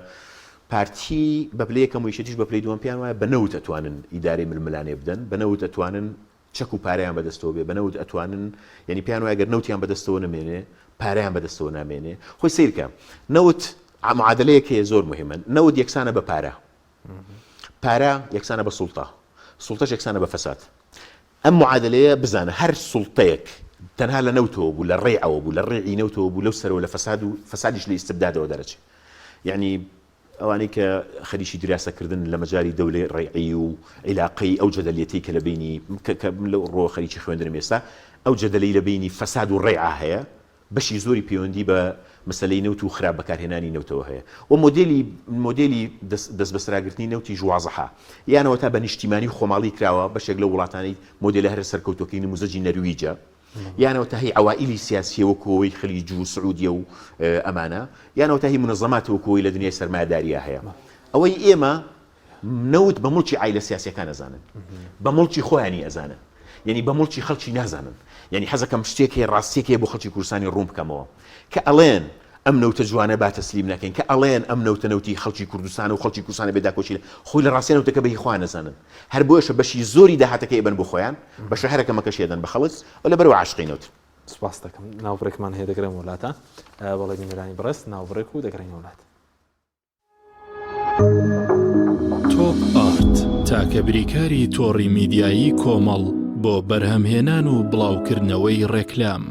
پارتی بە پلەیەکەم و یەکێتیش بە پلەی دووەم پێیان وایە بەنەوت ئەتوانن ئیدارەی ململانێ بدەن بەنەوت ئەتوانن چەک و پارەیان بەدەستەوە بێ بەنەوت ئەتوانن یعنی پێیان وایە گەر نەوتیان بەدەستەوە نەمێنێ پارەیان بەدەستەوە نامێنێ خۆی سیرکە نەوت معادلەیەک هەیە زۆر مهمە نەوت یەکسانە بە پارە یەکسانە بە سوڵتەش یەکسانە بە فەساد ئەم معادلەیە بزانە هەر سوڵتەیەک تەنها لە نەوتەوە بوو لە ڕێعەوە بوو لە ڕێعی نەوتەوە بوو لەو سەرەوە لە فەساد و فەسادیش لە ئیستبدادەوە دەرەچێت یعنی ئەوانەی کە خەریکی دراستەکردن لە مەجاری دەولەی ڕێعی و عیلاقەی ئەو جەدەلیەتی کە لە بینی لەو ڕۆ خەریکی خوێندنم ئێستا ئەو جەدەلەی لە بینی فەساد و ڕێعا هەیە بەشی زۆری پەیوەندی بە مەسلەی نەوت و خراپ بەکارهێنانی نەوتەوە هەیە و مۆدێلی دەست بەسراگرتنی نەوتی ژوازەها یانەوە تا بە نیشتیمانی خۆماڵی کراوە بەشێک لە وڵاتانی مۆدێلە هەر سەرکەوتۆکەی نموزەجی نەرویجە یانەوە تا هی عوائلی سیاسیەوە کۆی خەلیج و سعودیە و ئەمانە یانەوە تا هی منەظەماتەوە کۆی لە دنیای سەرمایه‌داریە هەیە ئەوەی ئێمە نەوت بە مڵکی عایلە سیاسیەکان ئەزانن بە مڵکی خۆیانی ئەزانن یعنی بە مڵکی خەڵکی نازانن یعنی حەزەکەم شتێکی ڕاستێکی بۆ خەڵکی کوردستانی ڕوون بکەمەوە کە ئەڵێن ئەم نەوتە جوانە با تەسلیم ناکەین کە ئەڵێن ئەم نەوتە نەوتی خەڵکی کوردستان و خەڵکی کوردستانە بێدا کۆچی خۆی لە ڕاستی نەوتەکە بەهی خوا نەزانن هەر بۆیشە بەشی زۆری داهاتەکەی ئەبن بۆ خۆیان بە شەهرەکەمەکەش ئێدەن بە خەڵک و لەبەرەوە عاشقی نەوت سپاس دەکەم ناوبڕێکمان هەیە دەگرێن وڵاتە بەڵێ بینەرانی بەڕست ناوبڕێک و دەگەڕین وڵات تۆپ ئارت تاکە بریکاری تۆڕی میدیایی کۆمەڵ بۆ بەرهەمهێنان و بڵاوکردنەوەی ڕێکلام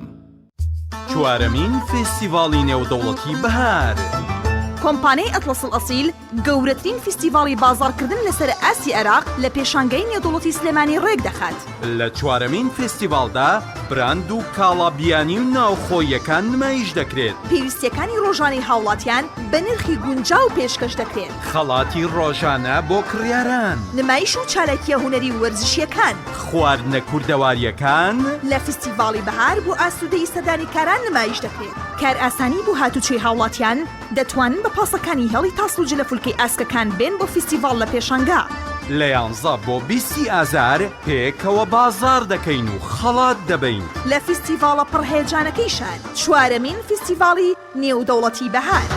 چوارەمین فێستیڤاڵی نێودەوڵەتی بەهار کۆمپانیای ئەتڵەسڵ ئەسیل گەورەترین فیستیڤاڵی بازاڕکردن لەسەر ئاسی عێراق لە پێشانگەی نێودەوڵەتی سلێمانی ڕێک دەخات لە چوارەمین فێستیڤاڵدا براند و کاڵابیانی و ناوخۆیەکان نمایش دەکرێت پێویستیەکانی ڕۆژانەی هاوڵاتیان بە نرخی گونجاو پێشکەش دەکرێت خەڵاتی ڕۆژانە بۆ کڕیاران نمایش و چالاکیە هونەری و وەرزشیەکان خواردنە کوردەواریەکان لە فیستیڤاڵی بەهار بۆ ئاسوودەی سەردانی کاران نمایش دەکرێت کار ئاسانی بۆ هاتوچۆی هاوڵاتیان دەتوانن بە پاسەکانی هێڵی تاسڵ و جلە فولکەی ئاسکەکان بێن بۆ فیستیڤاڵ لە پێشانگا لە 11 بۆ 20 ئازار پێکەوە بازار دەکەین و خەڵات دەبین لە فیستیڤاڵە پڕهێجانەکەیشان چوارەمین فیستیڤاڵی نێودەوڵەتی بەهار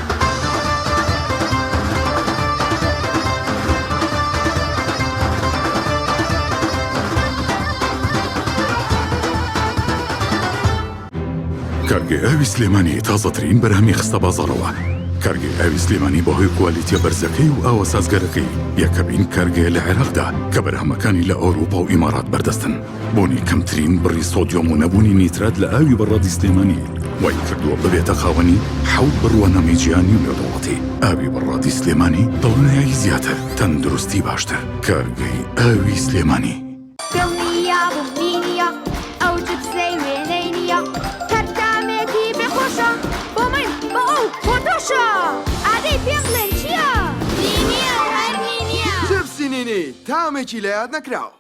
کارگەی ئاوی سلێمانی تازەترین بەرهەمی خستە بازاڕەوە کارگەی ئاوی سلێمانی بەهۆی کوالیتیە بەرزەکەی و ئاوە سازگەرەکەی یەکەمین کارگەیە لە عێراقدا کە بەرهەمەکانی لە ئەوروپا و ئیمارات بەردەستن بۆنی کەمترین بڕی سۆدیۆم و نەبوونی نیترات لە ئاوی بەڕادی سلێمانی وای کردووە ببێتە خاوەنی حەوت بڕوانەمەی جیهانی و نێودەوڵەتی ئاوی بەڕادی سلێمانی دڵنیایی زیاتر تەندروستی باشتر کارگەی ئاوی سلێمانی تامێکی لە یاد نەکراوە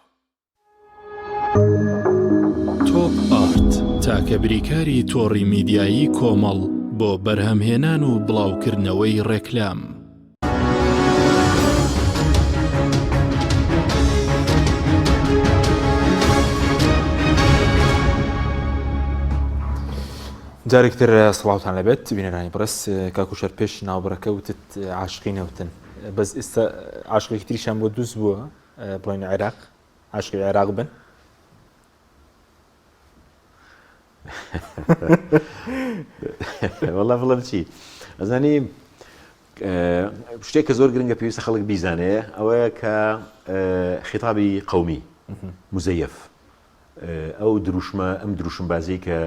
تۆپ ئارت تاکە بریکاری تۆڕی میدیایی کۆمەڵ بۆ بەرهەمهێنان و بڵاوکردنەوەی ڕێکلام جارێکتر سڵاوتان لەبێت بینەرانی بەڕست کاکوشەر پێش ناوبڕەکە وتت عاشقی نەوتن بەس ئێستا عاشقێکی تریشان بۆ دووست بووە بڵێن عێراق عاشقی عێراق بن والله بڵێم چی ئەزانی شتێک کە زۆر گرنگە پێویستە خەڵک بیزانێ ئەوەیە کە خیتابی قەومی مزەیف ئەو دروشمە ئەم دروشمبازی کە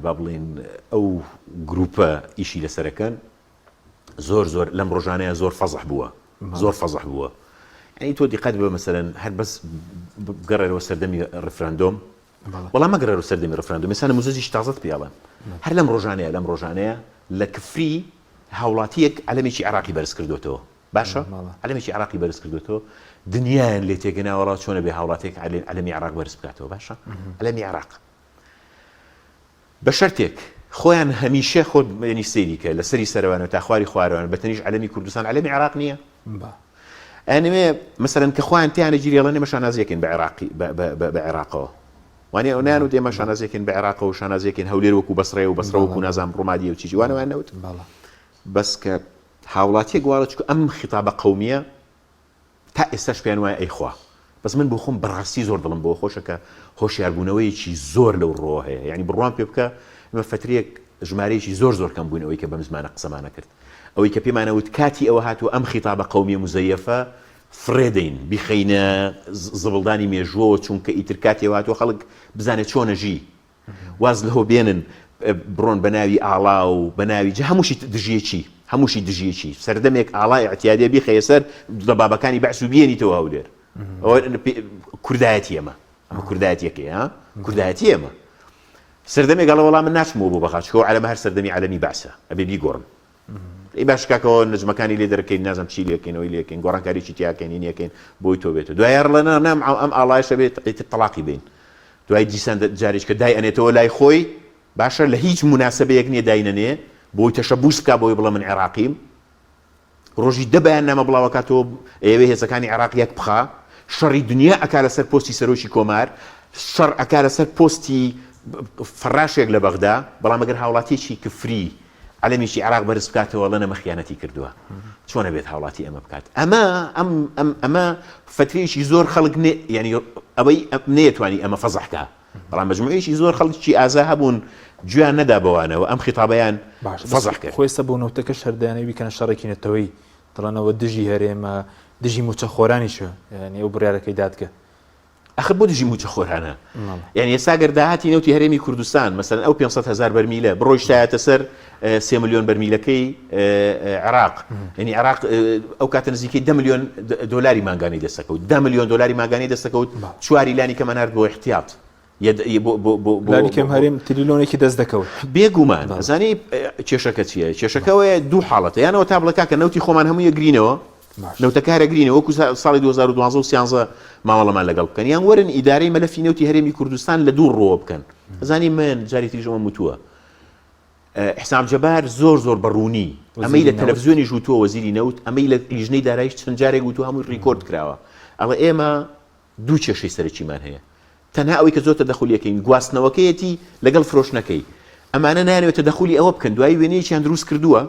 با بڵێن ئەو گروپە ئیشی لەسەرەکەن زۆر لەم ڕۆژانەیە زۆر فەزح بووە یعنی تۆ دیقەت بە مەسەلەن هەر بەس بگەڕێرەوە سەردەمی ڕفراندۆم وەڵام مەگەڕێرەوە سەردەمی ڕفراندۆم ئێستا نموزەجیش تازەت پێڵێن هەر لەم ڕۆژانەیە لە کفری هاوڵاتیەک عەلەمێکی عێراقی بەرز کردوێتەوە باشە عەلەمێکی عێراقی بەرز کردوێتەوە دنیایان لێ تێگەنا وەڵا چۆنە بێ هاوڵاتێک عەلەمی عێراق بەرز بکاتەوە باشە عەلەمی عێراق بە شەرتێک خۆیان هەمیشە خۆ ینی سەیری کە لە سەری سەروانە تا خواری خوارەوان بەتەنیش عەلەمی کوردستان عەلەمی عێراق نییە ئەنوێ مەسەلەن کە خۆیان تیانە گیریڵێن ئێمە شانازیەکەین بە عێراقەوە وانێ ئەو نیان و دێمە شانازیەکەین بە عێراقەوە و شانازیەکەین هەولێر وەکو بەسڕێ و بەسڕە وەکو نازام ڕۆمادیە و چیزی وانەوان نەوت بەس کە هاوڵاتیە گوڵە چکە ئەم خیتابە قەومیە تا ئێستاش پێیان وایە ئەیخوا بەس من بۆ خۆم بەڕاستی زۆر دڵم بۆ خۆشە کە هۆشیاربوونەوەیەکی زۆر لەو ڕۆ هەیە یعنی بڕوان پێ بکە ئمە فترەیەک ژمارەیەکی زۆر کەم بووین ئەوەی کە بەم زمانە قسەمانە کرد ئەوەی کە پێمانەوت کاتی ئەوە هاتووە ئەم خیتابە قەومیە مزەیەفە فرێدەین بیخەینە زبڵدانی مێژووەوە چونکە ئیتر کاتێ هاتووە خەڵک بزانێت چۆنە ژی واز لەهۆ بێنن بڕۆن بە ناوی ئاڵا و بە ناوی هەمووشی دژیەکی هەمووشی دژیەکی سەردەمێک ئاڵای اعتیادێ بیخەیە سەر لە بابەکانی بەعس و بێنیتەوە هەولێر کوردایەتی ئێمە ئەمە کوردایەتیەکەی ها کوردایەتی ئێمە سەردەمێک گەڵە وەڵام من ناچمەوە بۆ بەخاچکەوە عەلەمە هەر سەردەمی عەلەمی بەعسە ئەبێ بیگۆڕن ئی باش کاکەوە نەجمەکانی لێ دەرەکەین نازانم چی لێکەینەوەی لێکەین گۆڕانکاریی تیاکەین نیەکەین بۆی تۆ بێتە دوای ڕڵە نام ئەم ئاڵایشە بێت تەلاقی بین دوای دیسان جارێککە دای ئەنێتەوە لای خۆی باشە لە هیچ مناسبەیەک نییە داینەنێ بۆی تەشەبوس بکە بۆی بڵێ من عێراقیم ڕۆژی دەبیان نامە بڵاوەکاتەوە ئێوە هێزەکانی عێراق یەک بخا شەڕی دنیا ئەکا لەسەر پۆستی سەرۆکی کۆمار شەڕ ئەکا لەسەر پۆستی فەراشێک لە بەغدا بەڵام ئەگەر هاوڵاتیەکی کفری عەلەمیشی عێراق بەرز بکاتەوە لە نەمە خیانەتی کردووە چۆنە بێت هاوڵاتی ئەمە بکات ئەمە فترێکی زۆر خەڵک ینی ئەوەی نەیەتوانی ئەمە فەزەحکە بەڵام مەجموعەیەکی زۆر خەڵکی ئازا هەبوون گویان نەدا بەوانەوە ئەم خیتابەیان فەزەح کرد خۆی سە بۆ نەوتەکە شەردانەوەی بیکەنە شەڕێکی نەتەوەی دڵانەوە دژی هەرێمە دژی موچە خۆرانیشە یعنی ئەو بڕیارەکەی دادکە ئەخر بۆ دژی موچە خۆرانە یعنی ئێستا گەر داهاتی نەوتی هەرێمی کوردستان مەسەلەن ئەو 500,000 بەرمیلە بڕۆیشتایەتە سەر 3 ملیۆن بەرمیلەکەی عێراق یعنی عێراق ئەو کاتە نزیکەی 10 ملیۆن دۆلاری ماگانی دەستەکەوت 10 ملیۆن دۆلاری ماگانی دەستەکەوت چواری لانی کەمە نارد بۆ احتیاط کەم هەرێم تریلۆنێکی دەست دەکەوت بێگومان ئەزانی کێشەکە چییە کێشەکەوەیە دوو حاڵەتە یانەوە تا بڵێ کاکە نەوتی خۆمان هەموویە گرینەوە نەوتەکارە گرینەوە وەکو ساڵی 2012 و 13 ماوەڵەمان لەگەڵ بکەن یان وەرن ئیدارەی مەلەفی نەوتی هەرێمی کوردستان لە دوو ڕۆوە بکەن ئەزانی من جاری تریژەوە وتووە حسام جەبار زۆر بەڕوونی ئەمەی لە تەلەڤیزیۆنی ژووتووە وەزیری نەوت ئەمەی لە لیژنەی دارایش چەند جارێک وتووە هەمووی ڕیکۆرد کراوە ئەڵێ ئێمە دوو کێشەی سەرەکیمان هەیە تەنها ئەوەی کە زۆر تەدەخولیەکەین گواستنەوەکەیەتی لەگەڵ فرۆشنەکەی ئەمانە نانەوێت تەدەخولی ئەوە بکەن دوای وێنەیەکیان دروست کردووە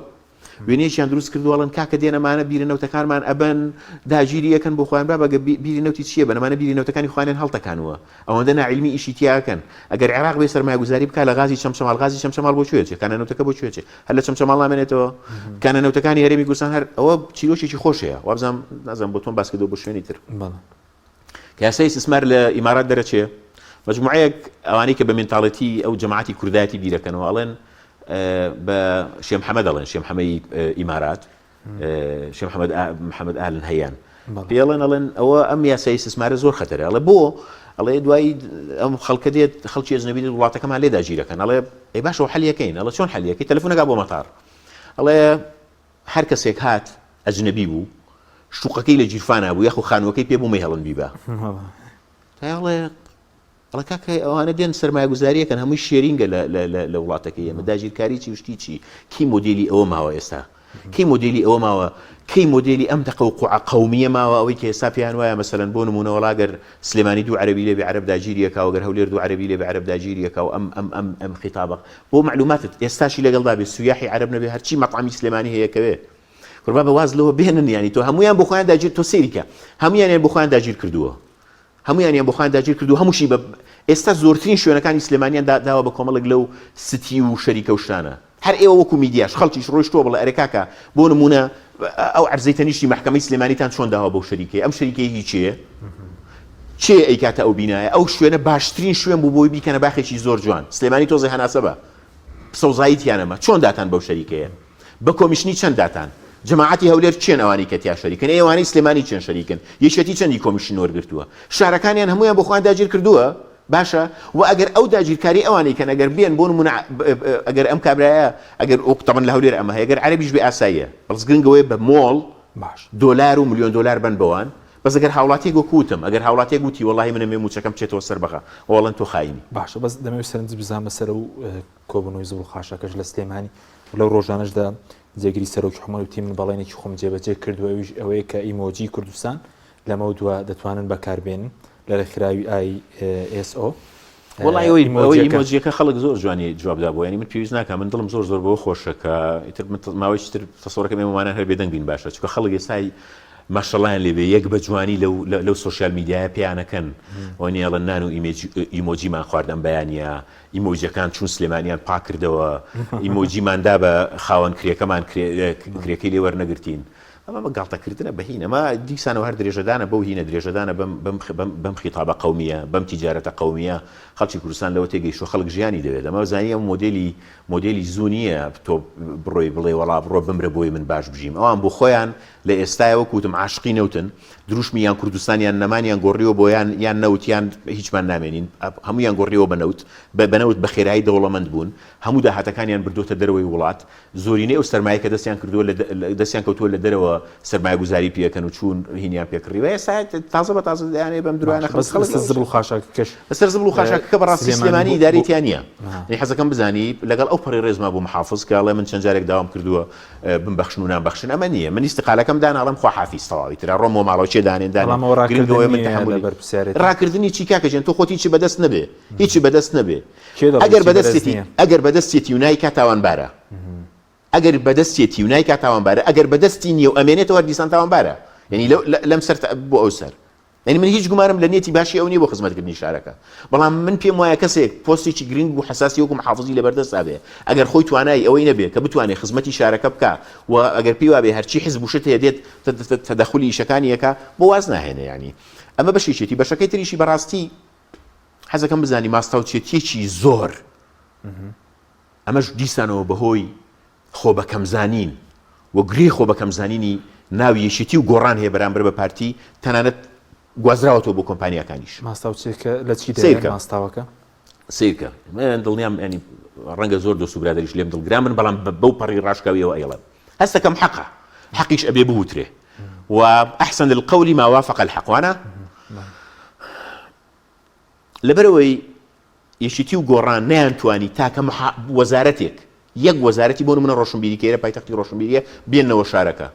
وێنەیەکیان دروست کردووەڵەن کاکە دێنەمانە بیرە نەوتەکانمان ئەبەن داگیری یەکەن بۆ خۆیان بەگە بیری نەوتی چییە بەنەمانە بیری نەوتەکانی خوانیان هەڵتەکانوە ئەوەندە ناعیلمی ئیشی تیاکەن ئەگەر عێراق بێ سەرمایه‌گوزاری بکات لە غازی چەمچەماڵ غازی چەمچەماڵ بۆ کوێچێ کانە نەوتەکە بۆ کوێچێ هەر لە چەمچەماڵ نامێنێتەوە کانە نەوتەکانی هەرێمی کوردستان هەر ئەوە چیرۆکێکی خۆشەیە وابزانام نازانم بۆ تۆم باس کردەوە بۆ شوێنی تر کە یاسای استثمار لە ئیمارات دەرەچێ مجموعەیەک ئەوانەی کە بە مێنتاڵەتی ئەو جەماعەتی کوردایەتی بیرەکەنەوە ئەڵێن بە شێخ محەممەد ئەڵێن شێخ محەممەدی ئیمارات شێخ محەممەد ئالن هەیان پێڵێن ئەڵێن ئەوە ئەم یاسای استثمارە زۆر خەتەرە ئەڵێ بۆ ئەڵێ دوایی ئەم خەڵکە دێت خەڵکی ئەجنەبی وڵاتەکەمان لێ داگیرەکەن ئەڵێ ئەی باشەوە حەلیەکەین ئەڵێ چۆن حەلیەکەی تەلەفۆنەکە بۆ مەتار ئەڵێ هەر کەسێک هات ئەجنەبی بوو شوقەکەی لە جیرفانە بوو یەخ و خانووەکەی پێ بوو مەی هەڵن بیبە ئەڵێ کاکە ئەوانە دێن سەرمایه‌گوزاریەکەن هەمووی شێرینگە لە وڵاتەکەی ئێمە داگیرکاری چی وشتی چی کی مۆدێلی ئەوە ماوە ئێستا کی مۆدێلی ئەوە ماوە کەی مۆدێلی ئەم تەقەوقوع قەومیە ماوە ئەوەی کە ئێستا پێیان وایە مەسەلەن بۆ نمونە وەڵاگەر سلێمانی دوو عەرەبی لێ بێ عەرەب داگیریەکە وەگەر هەولێر دوو عەرەبی لێ بێ عەرەب داگیریەکە و ئەم خیتابە بۆ معلوماتت ئێستاشی لەگەڵدا بێ سویاحی عەرەب نەبێ هەرچی مەطعەمی سلێمانی هەیەکەوێ قوربان بە واز لەوە بێنن یانی تۆ هەمویان بۆ خۆیان داگیر تۆ سێریکە هەمویان بۆ خۆیان داگیر کردووە هەمویان بۆ خۆیان داگیر کردو هەمووشی بە ئێستا زۆرترین شوێنەکانی سلێمانیان داوە بە کۆمەڵک لەو ستی و شەریکە و شتانە هەر ئێوە وەکو میدیاش خەڵکیش ڕۆیشتووە بڵێ ئەرێ کاکە بۆ نمونە ئەو عەرزەی تەنیشتی مەحکەمەی سلێمانیتان چۆن داوە بەو شەریکەی ئەم شەریکەیەکی چێ ئەی کاتە ئەو بینایە ئەو شوێنە باشترین شوێن بوو بۆی بیکەنە باخێکی زۆر جوان سلێمانی تۆزێ هەناسەبە سەوزاییتیانەمە چۆن داتان بەو شەریکەیە بە کۆمیشنی چەند داتان جەماعەتی هەولێر چێن ئەوانی کە تیا شەریکن ئێوانەی سلێمانی چێن شەریکن یەکێتی چەندی کۆمیشن وەرگرتووە شارەکانیان هەمویان بۆ خۆیان داگیر کردووە باشە و ئەگەر ئەو داگیرکاری ئەوانەی کەن ئەگەر بێن بۆ نمونە ئەگەر ئەم کابرایە ئەگەر تەمەن لە هەولێر ئەمە هەیە ئەگەر عەرەبیش بێ ئاساییە بەڵس گرنگەوەی بە مۆڵ دۆلار و ملیۆن دۆلار بن بەوان بەس ئەگەر هاوڵاتیەک وەکوتم ئەگەر هاوڵاتیەک گوتی وەڵاهی منە مێموچەکەم بچێتەوە سەر بەخە وەڵەن تۆ خاینی باشە بەس دەمەوێت سەرنج بزانمە سەر و کۆبنەوەی زوڵ خاشەکەش لە سلێمانی لەو ڕۆژانەشدا جێگیری سەرۆکی حکومەت وتی من بەڵێنێکی خۆم جێبەجێ کردووە ئەوەیە کە ئیمۆجی کوردستان لەمە دووە دەتوانن بەکاربێنن لە خراوی ISO وڵای ئەوەی ئیمۆجیەکە خەڵک زۆر جوانی جوابدا بۆ ینی من پێویست ناکەم من دڵم زۆر بەوە خۆشە کە ئیتر ماوەیەکی تر تەسەوڕەکەم ئێمەوانە هەر بێدەنگ بین باشە چونکە خەڵک ئێستای ماشەڵیان لێبێ یەک بە جوانی لەو سۆشیال میدیایە پێیانەکەن وانی ئەڵەن نان و ئیمۆجیمان خواردەم بەیانە ئیمۆجیەکان چون سلێمانیان پاک کردەوە ئیمۆجیماندا بە خاوەن کرێکەمان کرێکەی لێ وەرنەگرتین ئەمە بە گاڵتەکردنە بەهینە ئەمە دیسانەوە هەر درێژەدانە بەو هینە درێژەدانە بەم خیتابە قەومیە بەم تیجارەتە قەومیە خەڵکی کوردستان لەوە تێگەیشتووە خەڵک ژیانی دەوێت ئەمە زانیە مۆدێلی زوو نییە تۆ بڕۆی بڵێ وەڵا بڕۆ بمرە بۆی من باش بژیم ئەوان بۆ خۆیان لە ئێستایەوە کوتم عاشقی نەوتن دروشمیان کوردستانیان نەمانیان گۆڕیەوە بۆ یان نەوتیان هیچمان نامێنین هەمویان گۆڕیەوە بەنەوت بە خێرایی دەوڵەمەند بوون هەموو داهاتەکانیان بردوتە دەرەوەی وڵات زۆرینەی ئەو سەرمایە کە دەستیان کەوتووە لە دەرەوە سەرمایە گوزاری پێکەن و چوون هینیان پێکڕیوە ئێستا تازە بە تازە دەیانێ بەم درۆیانە زبڵ خاشاکەش لەسەر زبڵ و خاشاکە بەڕاستی سلێمانی ئیداریتیان نییە حەزەکەم بزانی لەگەڵ ئەو پەڕی ڕێزما بوو محافظ کە ئەڵێ من چەند جارێک داوام کردووە بمبەخشن و نامبەخشن ئەمە نییە من ئیستقالەکەم داناڵم خوا حافیز تەواوی ترا ڕۆمۆ ماڵەوەکێ دانێن گرنگەوەی من تەحملی ڕاکردنی چی کاکەجێن تۆ خۆت هیچی بەدەست نەبێ هیچی بەدەست نەبێ ئەگەر بەدەستێتی و نایکا تاوانبارە ئەگەر بەدەستێتی و نایکا تاوانبارە ئەگەر بەدەستی نییە و ئەمێنێتەوە دیسان تاوانبارە یعنی لەم سەر بۆ ئەو سەر یعنی من هیچ گومارم لە نێتی باشی ئەو نیە بۆ خزمەتکردنی شارەکە بەڵام من پێم وایە کەسێک پۆستێکی گرنگ و حساسی وەکو محافظی لەبەردەستا بێ ئەگەر خۆی توانای ئەوەی نەبێ کە بتوانێت خزمەتی شارەکە بکە و ئەگەر پێی وابێ هەرچی حزب وشت هەیە دێت تەدەخولی ئیشەکانیەکە بۆ واز ناهێنێ ینی ئەمە بەشێکی بەشەکەی تریشی بەڕاستی حەزەکەم بزانی ماستاوچێتیەکی زۆر ئەمەش دیسانەوە بەهۆی خۆ بەکەمزانین و گرێ خۆ بەکەمزانینی ناوی یەشێتی و گۆڕان هەیە بەرامبەر بە پارتی تەنانەت گوازراوەتەوە بۆ کۆمپانیەکانیش ماستاوچێکە لە چی دەیە ماستاوەکە سیرکە من دڵنیام ینی ڕەنگە زۆر دۆست و برادریش لێم دڵگرا من بەڵام بەو پەڕی ڕاشکاویەوە ئەیڵم هەستەکەم حەقە حەقیش ئەبێ بوترێ و ئەحسن القول ما وافق الحق وانە لەبەرەوەی یەشێتی و گۆڕان نەیانتوانی تاکە وەزارەتێک یەک وەزارەتی بۆ منە ڕۆشنبیریکەیە پایتەختی ڕۆشنبیریە بێننەوە شارەکە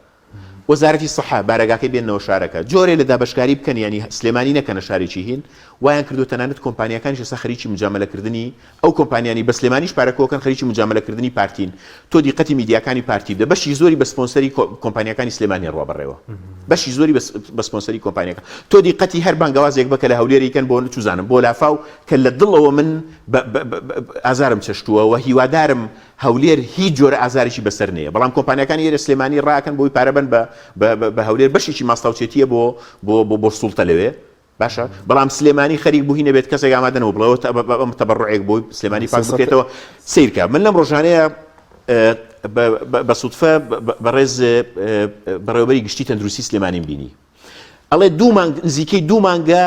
وەزارەتی سەحا بارەگاکەی بێننەوە شارەکە جۆرێ لە دابەشکاری بکەن ینی سلێمانی نەکەنە شارێکی هین وایان کردو تەنانەت کۆمپانیەکانیش ئێستا خەریکی مجاملەکردنی ئەو کۆمپانیانی بە سلێمانیش پارەکەوەکەن خەریکی مجاملەکردنی پارتین تۆ دیقەتی میدیاکانی پارتی بدە بەشی زۆری بە سپۆنسەری کۆمپانیەکانی سلێمانی ڕوا بڕێەوە بەشی زۆری بە سپۆنسەری کۆمپانیەکە تۆ دیقەتی هەر بانگەوازێک بکە لە هەولێریکەن بۆ نچوزانم بۆ لافاو کە لە دڵەوە من ئازارم چەشتووە و هیوادارم هەولێر هیچ جۆرە ئازارێکی بەسەر نییە بەڵام کۆمپانیەکانی ئێرە سلێمانی ڕاکەن بۆی پارەبن بە هەولێر بەشێکی ماستاوچێتیە بۆ سوڵتە لەوێ باشە بەڵام سلێمانی خەریک بوو هینە بێت کەسێک ئامادەنەوە بڵەوە تەبەڕوعێک بۆی سلێمانی پاک بکرێتەوە سیرکە من لەم ڕۆژانەیە بە سوودفە بەڕێز بەڕێوەبەری گشتی تەندروستی سلێمانیم بینی ئەڵێ نزیکەی 2 مانگە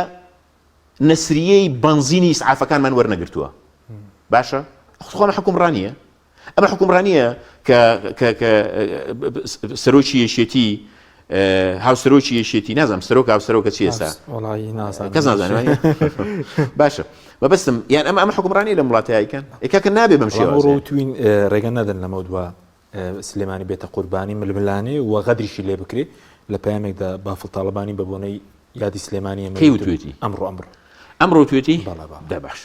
نەسریەی بنزینی ئیسعافەکانمان وەرنەگرتووە باشە خۆمە حکومڕانیە ئەمە حکومڕانیە کە سەرۆکی یەشێتی هاوسەرۆکی یەشێتی نازانم سەرۆک هاوسەرۆکە چی ئێستا کەس نازانێت باشە بەبەستم یان ئەمە حکومڕانی لە وڵاتایکەن ئێکاکە نابێ بەم شێوازە ڕۆتوین ڕێگە نەدەن لەمە دووە سلێمانی بێتە قوربانی ململانێ و غەدریشی لێ بکرێ لە پەیامێکدا بافڵ تاڵبانی بە بۆنەی یادی سلێمانی کەیوتوێتی ئەمڕۆ توێتی دا باش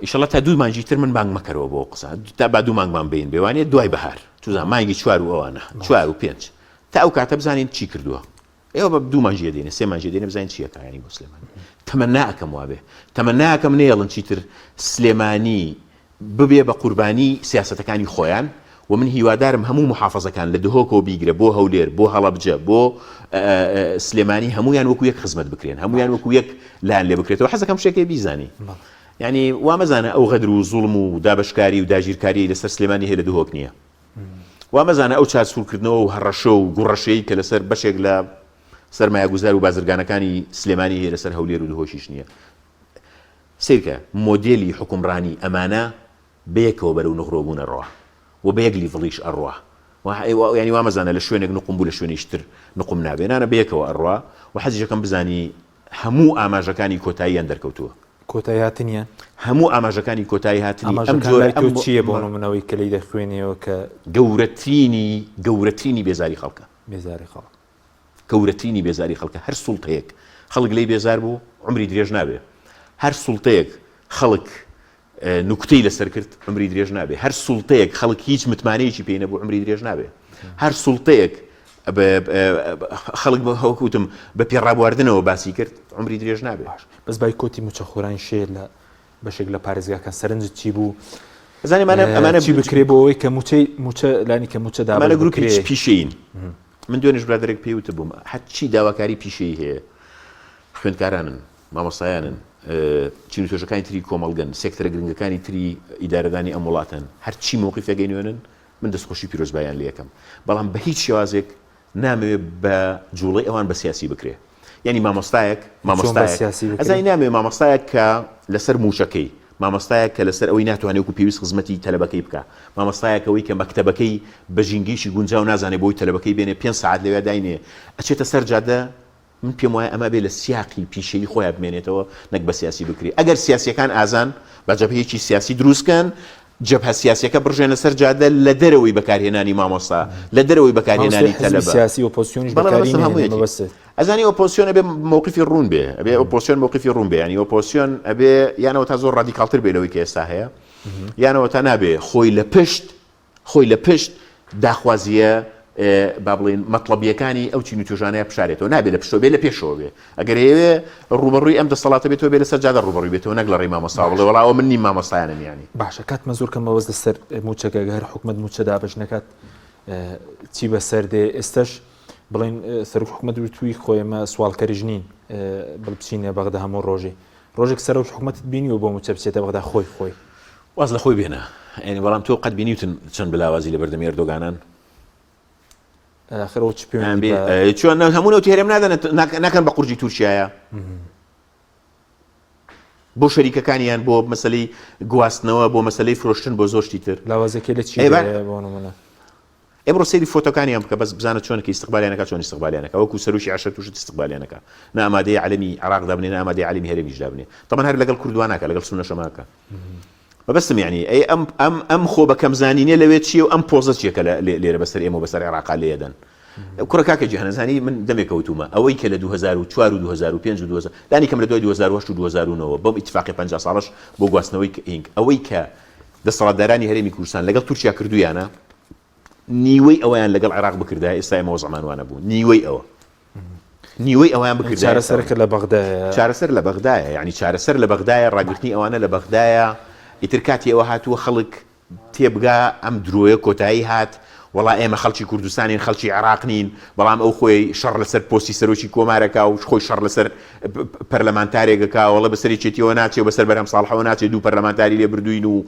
ئیشەڵڵا تا 2 مانگی تر من بانگ مەکەرەوە بۆ قسە تا با 2 مانگمان بین بێوانێت دوای بەهار توزان مانگی 4 و ئەوانە 4 و 5 تا ئەو کاتە بزانین چی کردووە ئێوە بە 2 مانگی دێنێ 3 مانگی دێنێ بزانین چیەکە ینی بۆ سلێمانی تەمەناکەم وابێ تەمەناکەم نێڵن چیتر سلێمانی ببێ بە قوربانی سیاسەتەکانی خۆیان و من هیوادارم هەموو محافەزەکان لە دهۆکەوە بیگرە بۆ هەولێر بۆ هەڵەبجە بۆ سلێمانی هەمویان وەکو یەک خزمەت بکرێن هەمویان وەکو یەک لایەن لێ بکرێتەوە حەزەکەم شتێکی بیزانی ینی وامەزانە ئەو غەدر و زوڵم و دابەشکاری و داگیرکاری لەسەر سلێمانی هەیە لە دهۆک نییە وامەزانە ئەو چارسوورکردنەوە و هەڕەشە و گوڕەشەی کە لەسەر بەشێک لە سەرمایە گوزار و بازرگانەکانی سلێمانی هەیە لەسەر هەولێر و دهۆشیش نییە سیرکە مۆدێلی حکومڕانی ئەمانە بەیەکەوە بەرەو نەخڕۆبوونە ڕۆ و بە یەک لیڤڵیش ئەڕوا ینی وامەزانە لە شوێنێک نقم بوو لە شوێنیشتر نقم نابێنانە بەیەکەوە ئەڕوا و حەزیەکەم بزانی هەموو ئاماژەکانی کۆتاییان دەرکەوتووە کۆتایی هاتنیە هەموو ئاماژەکانی کۆتایی هاتنی ئەم جۆرە چییە بۆ نمونەوەی کە لی دەخوێنەوە کە گەورەترینی بێزاری خەڵکە بێزاری خەڵک گەورەترینی بێزاری خەڵکە هەر سوڵتەیەک خەڵک لێی بێزار بوو عمری درێژ نابێ هەر سوڵتەیەک خەڵک نوکتەی لەسەر کرد عمری درێژ نابێ هەر سوڵتەیەک خەڵک هیچ متمانەیەکی پێی نەبوو عمری درێژ نابێ هەر سوڵتەیەک خەڵک بە هەوکوتم بە پێڕابواردنەوە باسی کرد عمری درێژ نابێ بەس بای کۆتی موچەخۆران شێر لە بەشێک لە پارێزگاکان سەرنجت چی بوو زاني ئەمانە چی بکرێ بۆ ئەوەی کە موچە لانی کە موچە ئەمانە دابە گروپی پیشەین من دوێنێش برادێک پێوتە بووم هەرچی داواکاری پیشەی هەیە خوێندکارانن مامۆستایانن چین و تۆژەکانی تری کۆمەڵگەن سێکتەرە گرنگەکانی تری ئیدارەدانی ئەم وڵاتن هەرچی مۆقیفەگەینوێنن من دەستخۆشی پیرۆزبایان لێ یەکەم بەڵام بە هیچ شێوازێک نامەوێت بە جوڵەی ئەوان بە سیاسی بکرێ یعنی مامۆستایەک ئەزای نامێ مامۆستایەک کە لەسەر موچەکەی مامۆستایەک کە لەسەر ئەوەی ناتوانێت و پێویست خزمەتی تەلەبەکەی بکە مامۆستایەکەوەی کە مەکتەبەکەی بە ژینگەیشی گونجاو نازانێت بۆی تەلەبەکەی بێنێ 5 ساعت لەوێ داینێ ئەچێتە سەر جادە من پێم وایە ئەمە بێ لە سیاقی پیشەی خۆیان بمێنێتەوە نەک بە سیاسی بکری ئەگەر سیاسیەکان ئازان بە جەبهەیەکی سیاسی دروستکەن جەبهە سیاسیەکە بڕژێنە سەر جادە لە دەرەوەی بەکارهێنانی مامۆستا لە دەرەوەی بەکارهێنانی تەلەبە سیاسی ئۆپۆزیسیۆنیش بەکاری ئەزانی ئۆپۆزیسیۆن ئەبێ موقفی ڕوون بێ ئەبێ ئۆپۆزیسیۆن موقفی ڕوون بێ ینی ئۆپۆزیسیۆن ئەبێ یانەوە تا زۆر ڕادیکالتر بێ لەوەی کە ئێستا هەیە یانەوە تا نابێ خۆی لە پشت داخوازیە با بڵێن مەطلبیەکانی ئەو چین و توێژانەیە بشارێتەوە نابێت لە پشتۆ بێ لە پێشەوە بێ ئەگەر ئێوێ ڕوبەڕووی ئەم دەسەڵاتە بێتەوە بێ لەسەر جادە ڕوبەڕووی بێتەوە نەک لە ڕێی مامۆستا بڵێ وەڵاوە من نیم مامۆستایانم یانی باشە کاتمە زۆر کەم بەوەز لەسەر موچەکە هەر حکومەت موچە دابش نەکات چی بەسەر دێ ئێستش بڵێن سەرۆک حکومەت توی خۆیمە سوالکەریژ نین بچینە بەغدا هەموو ڕۆژێک سەرۆک حکومەت بینیوە بۆ موچە بچێتە بەغدا خۆی واز لە خۆی بێنە ینی بەڵام تۆ قەت بینیوتن چەند بلاوازی لە بەردەمی ئەردۆگانان آخرەوە چ پێیان چۆن هەموو نەوتی هەرێم ناکەن بە قورجی تورکیایە بۆ شەریکەکانیان بۆ مەسەلەی گواستنەوە بۆ مەسەلەی فرۆشتن بۆ زۆشتی تر لاوازەکەی لە چی ئەمڕۆ سەیری فۆتۆکانیان بکە بەس بزانە چۆنکە ئیستقبالیانەکە چۆن ئیستقبالیانەکە وەکو سەروشی عەشەر تووشت ئیستقبالیانەکە نە ئامادەی عەلەمی عێراق دابنێ نە ئامادەی عەلەمی هەرێمیش دابنێ تەمان هەر لەگەڵ کوردواناکە لەگەڵ سونەشەماکە بەبستم یعنی ئەی ئەم خۆ بە کەمزانینە لەوێت چیە و ئەم پۆزە چیەکە لێرە بەسەر ئێمە بەسەر عێراقا لێدەن کوڕە کاکە جیهانەزانی من دەمێکەوتومە ئەوەی کە لە 2004 و 2005 و 2000 دانی کەم لە دوای 2008 و 2009 بەم ئیتفاقی 50 ساڵش بۆ گواستنەوەی هینگ ئەوەی کە دەسەڵاتدارانی هەرێمی کوردستان لەگەڵ تورکیا کردویانە نیوەی ئەویان لەگەڵ عێراق بکردای ئێستا ئێمەوە زەمانوانە بوو نیوەی ئەویان بکردای چارەسەرەکە لە بەغدایە چارەسەر لە بەغدایە یعنی چارەسەر لە بەغدایە ڕاگررتنی ئەوانە لە بەغدایە ئیتر کاتی ئەوە هاتووە خەڵک تێبگا ئەم درۆیە کۆتایی هات وڵا ئێمە خەڵکی کوردستانین خەڵکی عێراق نین بەڵام ئەو خۆی شەڕ لەسەر پۆستی سەرۆکی کۆمارەکە و خۆی شەڕ لەسەر پەرلەمانتارێکەکە وڵە بەسەری چێتیەوە ناچێت بەسەر بەرهەم ساڵحەوە ناچێت دوو پەرلەمانتاری لێ بردوین و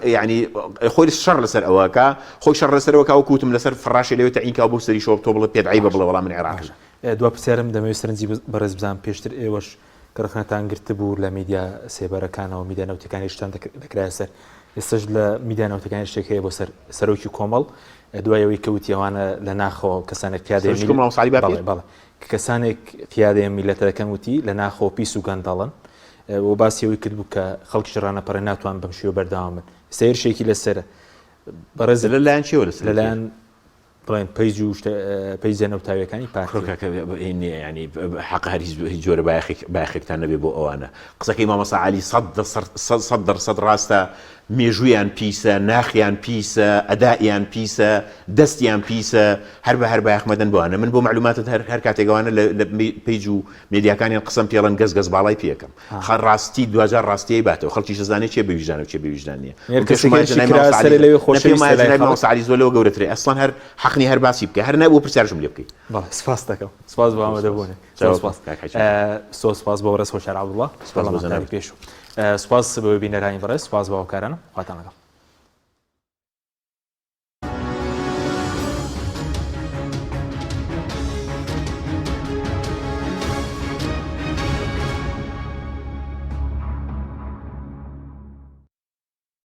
یعنی خۆی شەڕ لەسەر ئەوەکە خۆی شەڕ لەسەرەوەکە و کوتم لەسەر فڕاشی لەوێت عینکا بۆ سەری شۆ تۆ بڵێ پێدعی بە بڵێ وەڵام من عێراق دوا پرسیارم دەمەوێت سەرنجی بەڕێز بزان پێشتر ئێوەش کەڕخنەتان گرتە بوو لە میدیا سێبەرەکانەوە میدیا نەوتەکانی شتان دەکرای سەر ئێستش لە میدیا نەوتەکانی شتێک هەیە بۆ سەرۆکی کۆمەڵ دوایەوەی کەوتی ئەوانە لە ناخەوە کەسانێک کەسانێک پیادەیە میلەتەکەم وتی لە ناخۆ پیس و گەندەڵن بۆ باسیەوەی کرد بوو کە خەڵکی ڕانەپەڕێ ناتوان بەم شێوە بەردەوام من سیرشێکی لەسەر بەڕێز لەلایەن چێوە لەلایەن بڵێن پەیجە نەوتاویەکانی ینی حەق هیچ جۆرە باخێکتان نەبێ بۆ ئەوانە قسەکەی مامۆستا عەلی 100% ڕاستە مێژوویان پیسە ناخیان پیسە ئەدائیان پیسە دەستیان پیسە هەر بە هەر بایەخمەدەن بووانە من بۆ معلوماتت هەر کاتێکەوانە لە پێیج و مێدیاکانیان قسەم پێڵەن گەز باڵای پێەکەم خەر ڕاستی دوجار ڕاستیەی باتەوە خەڵکی شەزانێت چێ بەویژدان و چێ بەویژدان نیە عەلی زۆلەوە گەورەترێ ئەسڵان هەر حەقنی هەر باسی بکە هەر نەبوو پرسیارشم لێ بکەیت سپاس دەکەم سپاس بۆ ئامادەبوونێ سپاس بۆ ڕێز خۆشار عەبدوڵڵا پێش سپاس بۆ بینەرانی بەڕێز سپاس بۆ هاوکارانم خواتان لەگەڵ